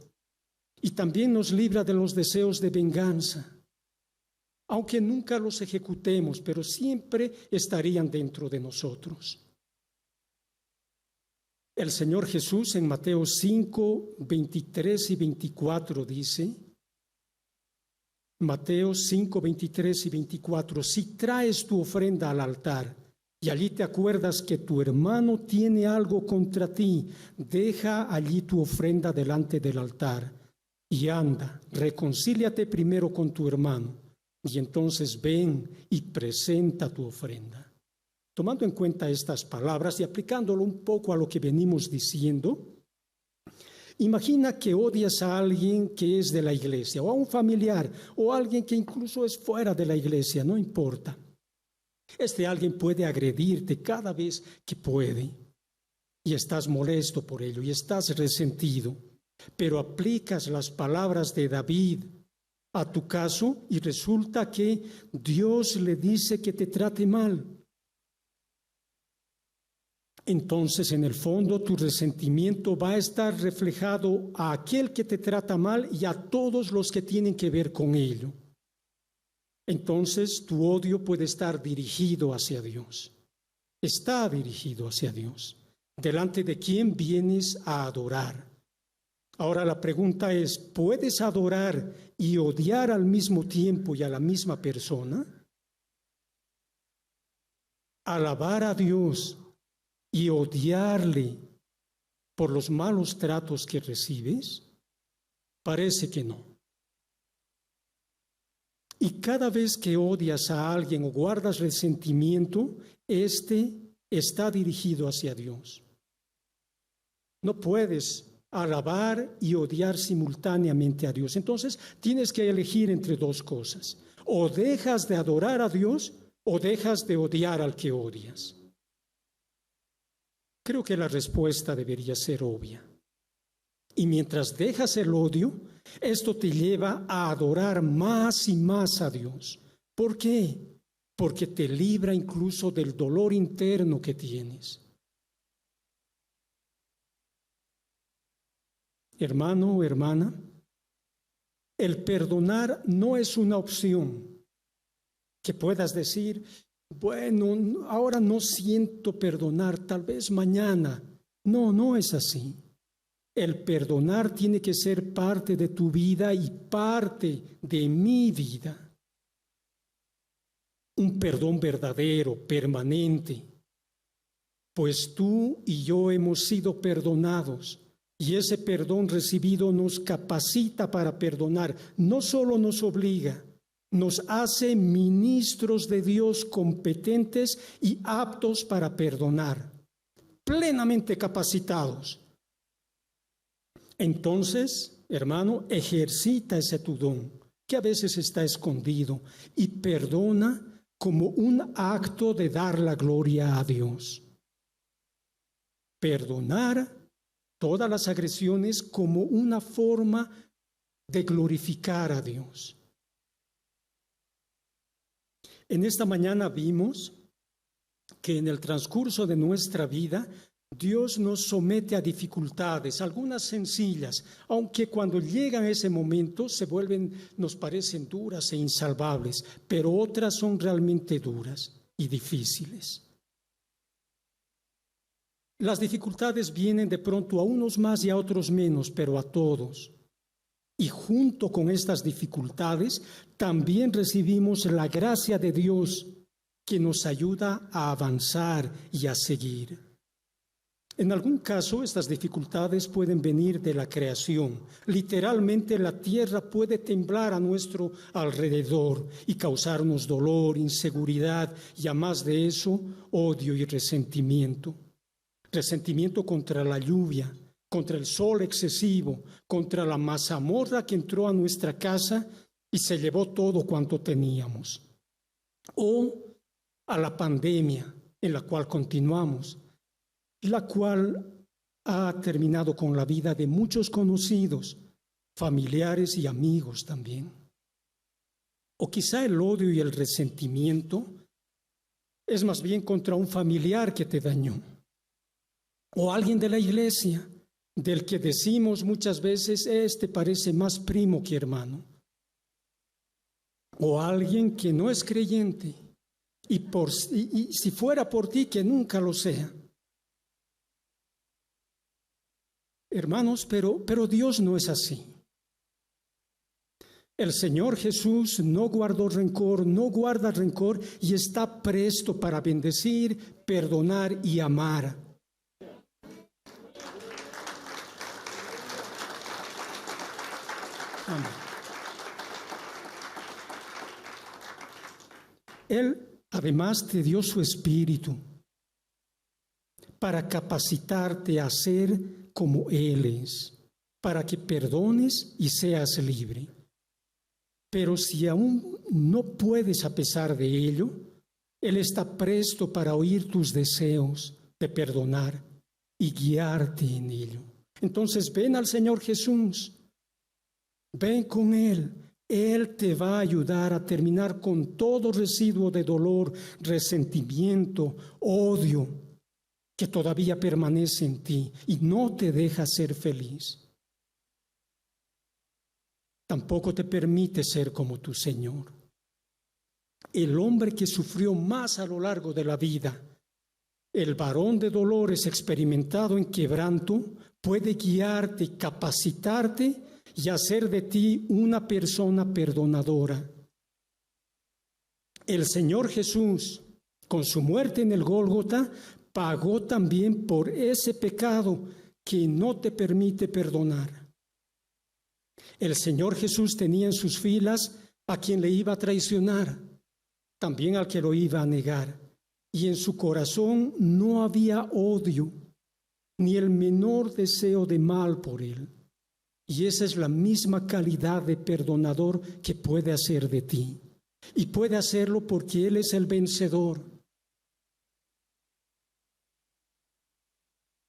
S3: y también nos libra de los deseos de venganza. Aunque nunca los ejecutemos, pero siempre estarían dentro de nosotros. El Señor Jesús en Mateo 5, 23 y 24 dice, Mateo 5, 23 y 24, si traes tu ofrenda al altar y allí te acuerdas que tu hermano tiene algo contra ti, deja allí tu ofrenda delante del altar y anda, reconcíliate primero con tu hermano. Y entonces ven y presenta tu ofrenda. Tomando en cuenta estas palabras y aplicándolo un poco a lo que venimos diciendo, imagina que odias a alguien que es de la iglesia, o a un familiar, o a alguien que incluso es fuera de la iglesia, no importa. Este alguien puede agredirte cada vez que puede, y estás molesto por ello, y estás resentido, pero aplicas las palabras de David a tu caso y resulta que Dios le dice que te trate mal. Entonces, en el fondo, tu resentimiento va a estar reflejado a aquel que te trata mal y a todos los que tienen que ver con ello. Entonces, tu odio puede estar dirigido hacia Dios. Está dirigido hacia Dios. ¿Delante de quién vienes a adorar? Ahora la pregunta es, ¿puedes adorar y odiar al mismo tiempo y a la misma persona? Alabar a Dios y odiarle por los malos tratos que recibes? Parece que no. Y cada vez que odias a alguien o guardas resentimiento, este está dirigido hacia Dios. No puedes alabar y odiar simultáneamente a Dios. Entonces tienes que elegir entre dos cosas. O dejas de adorar a Dios o dejas de odiar al que odias. Creo que la respuesta debería ser obvia. Y mientras dejas el odio, esto te lleva a adorar más y más a Dios. ¿Por qué? Porque te libra incluso del dolor interno que tienes. Hermano o hermana, el perdonar no es una opción que puedas decir, bueno, ahora no siento perdonar, tal vez mañana. No, no es así. El perdonar tiene que ser parte de tu vida y parte de mi vida. Un perdón verdadero, permanente, pues tú y yo hemos sido perdonados. Y ese perdón recibido nos capacita para perdonar, no solo nos obliga, nos hace ministros de Dios competentes y aptos para perdonar, plenamente capacitados. Entonces, hermano, ejercita ese tu don, que a veces está escondido, y perdona como un acto de dar la gloria a Dios. Perdonar todas las agresiones como una forma de glorificar a Dios. En esta mañana vimos que en el transcurso de nuestra vida Dios nos somete a dificultades, algunas sencillas, aunque cuando llegan a ese momento nos parecen duras e insalvables, pero otras son realmente duras y difíciles. Las dificultades vienen de pronto a unos más y a otros menos, pero a todos. Y junto con estas dificultades, también recibimos la gracia de Dios que nos ayuda a avanzar y a seguir. En algún caso, estas dificultades pueden venir de la creación. Literalmente, la tierra puede temblar a nuestro alrededor y causarnos dolor, inseguridad y, a más de eso, odio y resentimiento. Resentimiento contra la lluvia, contra el sol excesivo, contra la mazamorra que entró a nuestra casa y se llevó todo cuanto teníamos. O a la pandemia, en la cual continuamos, la cual ha terminado con la vida de muchos conocidos, familiares y amigos también. O quizá el odio y el resentimiento es más bien contra un familiar que te dañó, o alguien de la iglesia, del que decimos muchas veces, este parece más primo que hermano, o alguien que no es creyente, y si fuera por ti, que nunca lo sea. Hermanos, pero Dios no es así. El Señor Jesús no guardó rencor, no guarda rencor y está presto para bendecir, perdonar y amar. Amén. Él además te dio su espíritu para capacitarte a ser como Él es, para que perdones y seas libre. Pero si aún no puedes a pesar de ello, Él está presto para oír tus deseos de perdonar y guiarte en ello. Entonces ven al Señor Jesús, ven con Él. Él te va a ayudar a terminar con todo residuo de dolor, resentimiento, odio que todavía permanece en ti y no te deja ser feliz. Tampoco te permite ser como tu Señor. El hombre que sufrió más a lo largo de la vida, el varón de dolores experimentado en quebranto, puede guiarte, capacitarte y hacer de ti una persona perdonadora. El Señor Jesús, con su muerte en el Gólgota, pagó también por ese pecado que no te permite perdonar. El Señor Jesús tenía en sus filas a quien le iba a traicionar, también al que lo iba a negar, y en su corazón no había odio, ni el menor deseo de mal por él. Y esa es la misma calidad de perdonador que puede hacer de ti. Y puede hacerlo porque Él es el vencedor.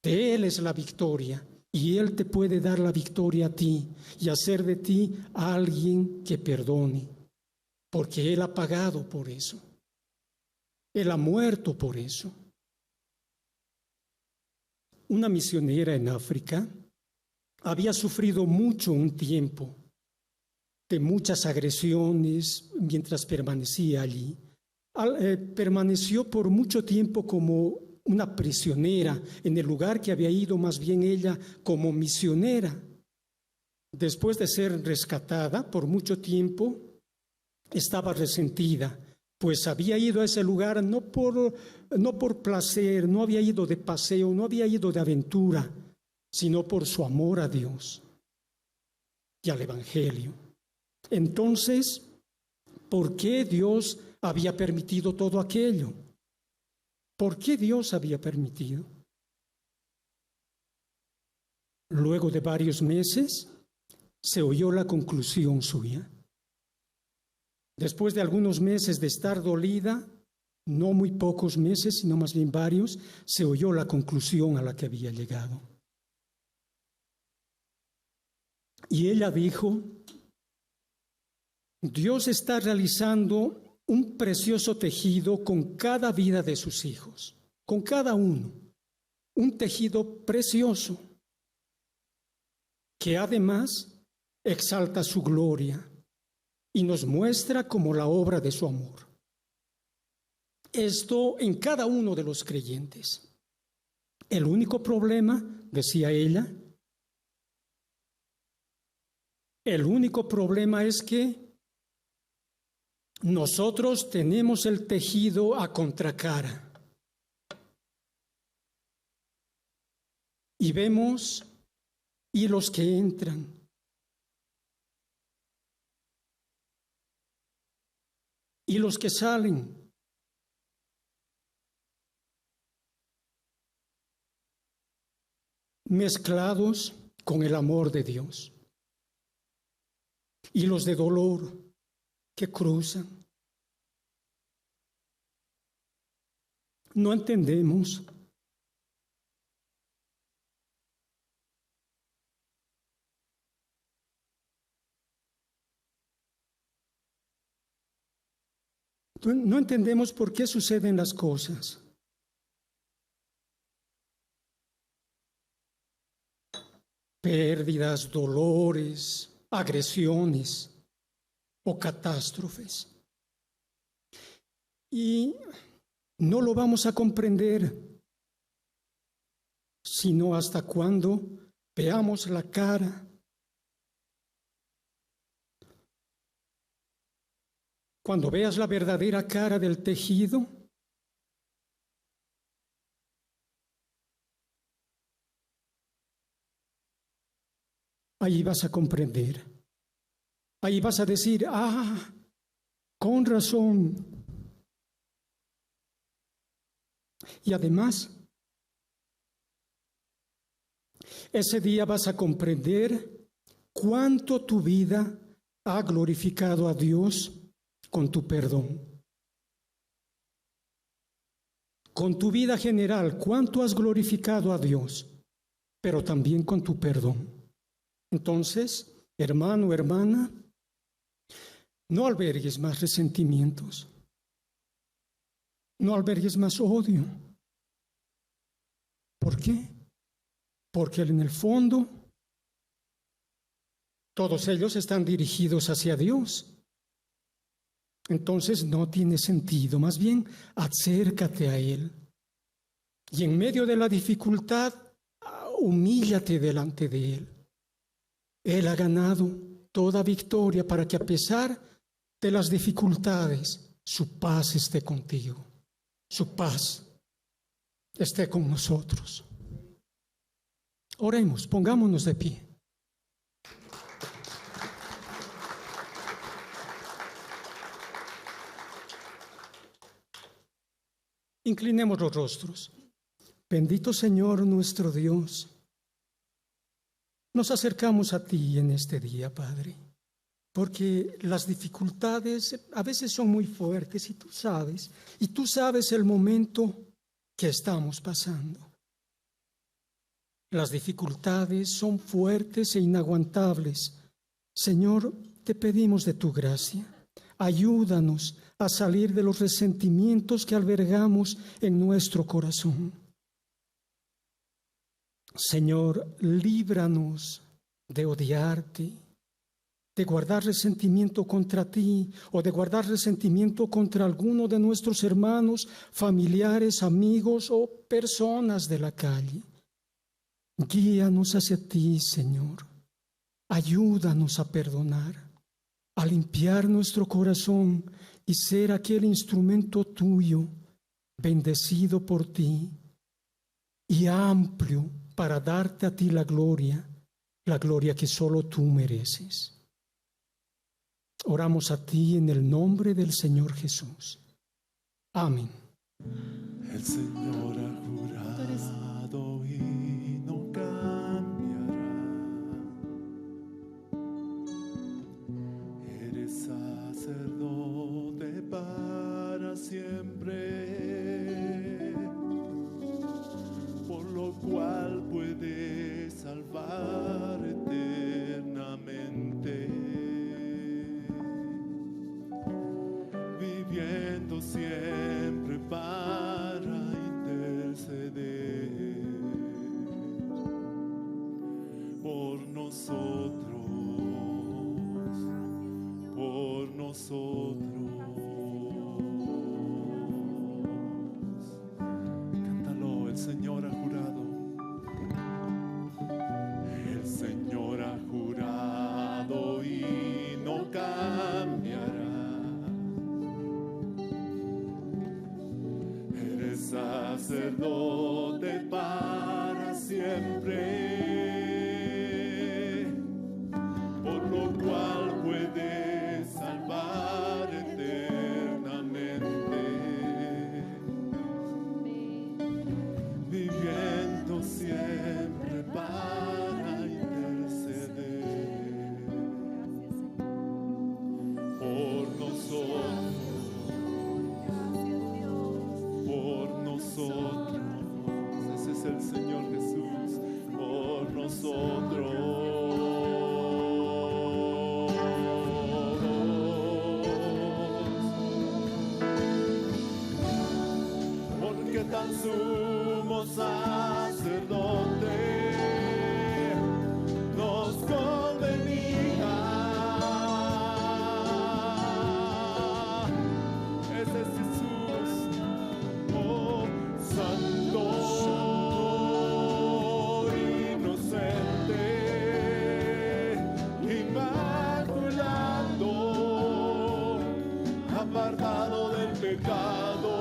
S3: De Él es la victoria. Y Él te puede dar la victoria a ti y hacer de ti a alguien que perdone. Porque Él ha pagado por eso. Él ha muerto por eso. Una misionera en África había sufrido mucho un tiempo de muchas agresiones mientras permanecía allí. Permaneció por mucho tiempo como una prisionera en el lugar que había ido más bien ella como misionera. Después de ser rescatada por mucho tiempo, estaba resentida, pues había ido a ese lugar no por placer, no había ido de paseo, no había ido de aventura, sino por su amor a Dios y al Evangelio. Entonces, ¿por qué Dios había permitido todo aquello? ¿Por qué Dios había permitido? Luego de varios meses, se oyó la conclusión suya. Después de algunos meses de estar dolida, no muy pocos meses, sino más bien varios, se oyó la conclusión a la que había llegado. Y ella dijo: Dios está realizando un precioso tejido con cada vida de sus hijos, con cada uno, un tejido precioso que además exalta su gloria y nos muestra como la obra de su amor. Esto en cada uno de los creyentes. El único problema, decía ella, el único problema es que nosotros tenemos el tejido a contracara y vemos hilos que entran y los que salen. Mezclados con el amor de Dios. Y los de dolor que cruzan. no entendemos. No entendemos por qué suceden las cosas. Pérdidas, dolores, agresiones o catástrofes. Y no lo vamos a comprender sino hasta cuando veamos la cara. Cuando veas la verdadera cara del tejido, ahí vas a comprender. Ahí vas a decir, con razón. Y además, ese día vas a comprender cuánto tu vida ha glorificado a Dios con tu perdón. Con tu vida general, cuánto has glorificado a Dios, pero también con tu perdón. Entonces, hermano, hermana, no albergues más resentimientos, no albergues más odio. ¿Por qué? Porque en el fondo todos ellos están dirigidos hacia Dios. Entonces no tiene sentido, más bien acércate a Él. Y en medio de la dificultad, humíllate delante de Él. Él ha ganado toda victoria para que a pesar de las dificultades, su paz esté contigo. Su paz esté con nosotros. Oremos, pongámonos de pie. Inclinemos los rostros. Bendito Señor nuestro Dios, nos acercamos a ti en este día, Padre, porque las dificultades a veces son muy fuertes y tú sabes el momento que estamos pasando. Las dificultades son fuertes e inaguantables. Señor, te pedimos de tu gracia. Ayúdanos a salir de los resentimientos que albergamos en nuestro corazón. Señor, líbranos de odiarte, de guardar resentimiento contra ti o de guardar resentimiento contra alguno de nuestros hermanos, familiares, amigos o personas de la calle. Guíanos hacia ti, Señor. Ayúdanos a perdonar, a limpiar nuestro corazón y ser aquel instrumento tuyo, bendecido por ti y amplio para darte a ti la gloria que solo tú mereces. Oramos a ti en el nombre del Señor Jesús. Amén.
S1: El Señor ha jurado y no cambiará. Eres sacerdote para siempre, por lo cual puedes salvar eternamente, viviendo siempre para interceder por nosotros, por nosotros. Cántalo, el Señor ha jurado. El Señor ha jurado y no cambiará. Eres sacerdote para siempre, por lo cual puedes salvar eternamente, viviendo siempre para interceder por nosotros, por nosotros. sumo sacerdote nos convenía. Ese es Jesús, oh santo, inocente, inmaculado, apartado del pecado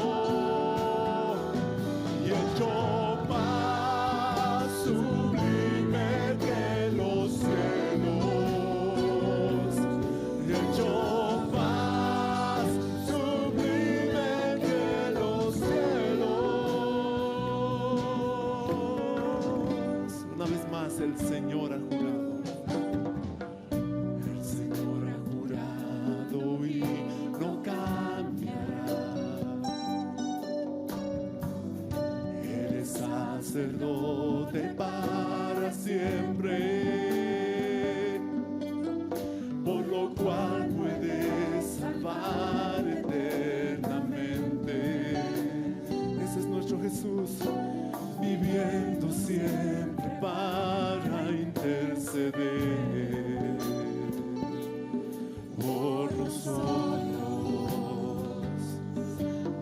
S1: y hecho más sublime que los cielos, y hecho más sublime que los cielos. Una vez más el Señor ha jurado, el Señor ha jurado y no cambiará. Eres sacerdote para siempre, por lo cual puedes salvar eternamente. Ese es nuestro Jesús, viviendo siempre para interceder por nosotros,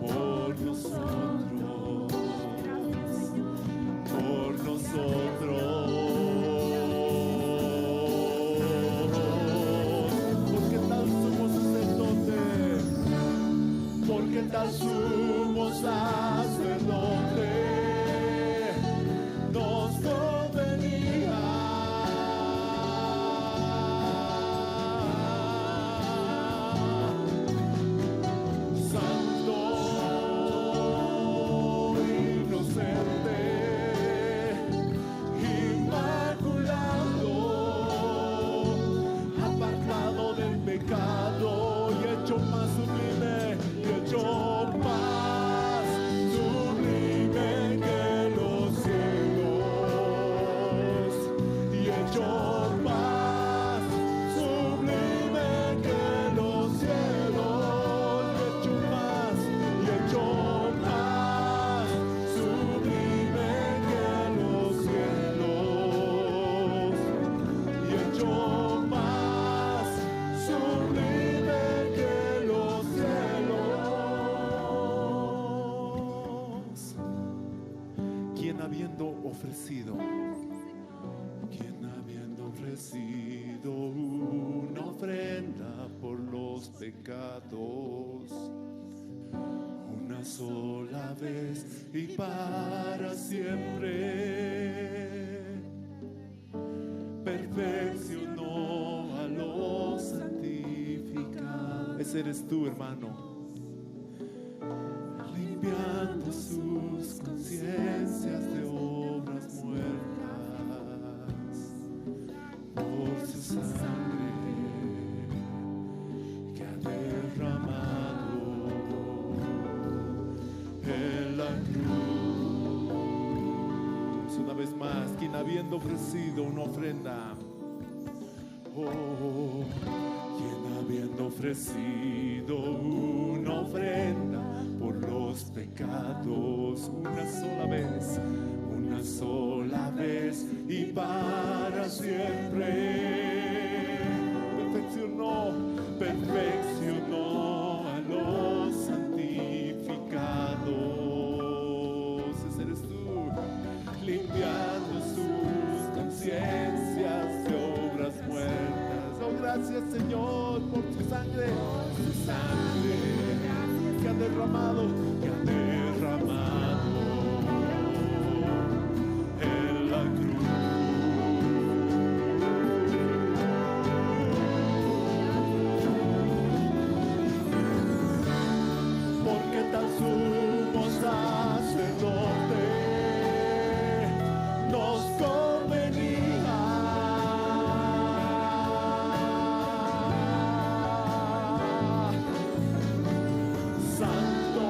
S1: por nosotros, por nosotros. Porque tal sumo sacerdote, porque tal sumo sacerdote nos convenía. Santo, inocente, inmaculado, apartado del pecado y hecho más sublime, y hecho más sublime que los cielos, y hecho más sublime que los cielos, y hecho más, y hecho más sublime que los cielos, y hecho más sublime que los cielos. Quien habiendo ofrecido una ofrenda por los pecados, una sola vez y para siempre, perfeccionó a los santificados. Ese eres tú, hermano, limpiando sus conciencias de obras muertas por su sangre que ha derramado en la cruz. Una vez más, quien habiendo ofrecido una ofrenda, oh, quien habiendo ofrecido una ofrenda por los pecados, una sola vez y para siempre, perfeccionó a los santificados. Ese eres tú, limpiando sus conciencias de obras muertas. Oh, gracias, Señor, por tu sangre que ha derramado en la cruz. Porque tal sumo sacerdote nos convenía. Santo,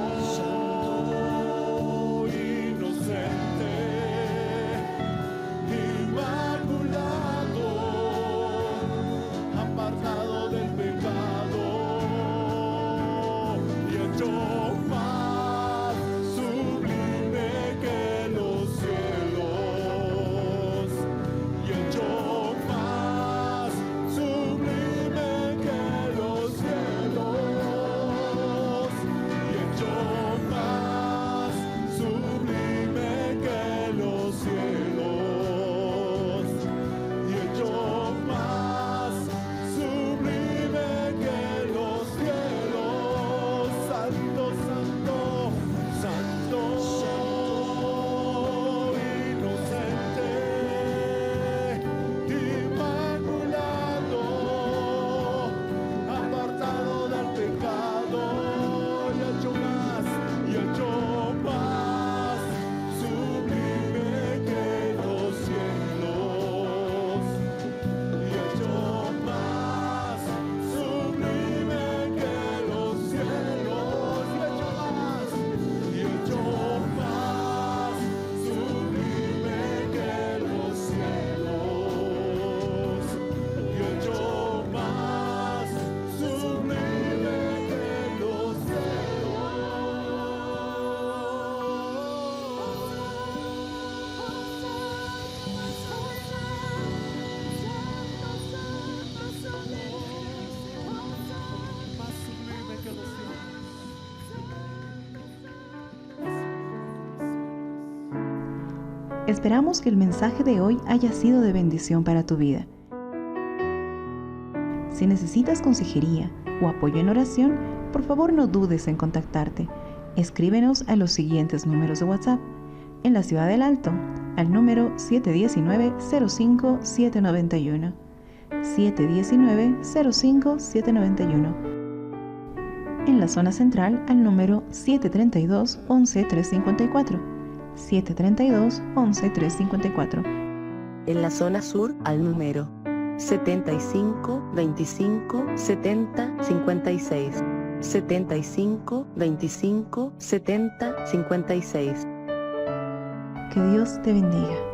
S4: Esperamos que el mensaje de hoy haya sido de bendición para tu vida. Si necesitas consejería o apoyo en oración, por favor no dudes en contactarte. Escríbenos a los siguientes números de WhatsApp. En la Ciudad del Alto, al número 719-05-791. 719-05-791. En la zona central, al número 732-11-354. 732-11-354.
S5: En la zona sur, al número 75 25 70 56. 75 25 70 56.
S4: Que Dios te bendiga.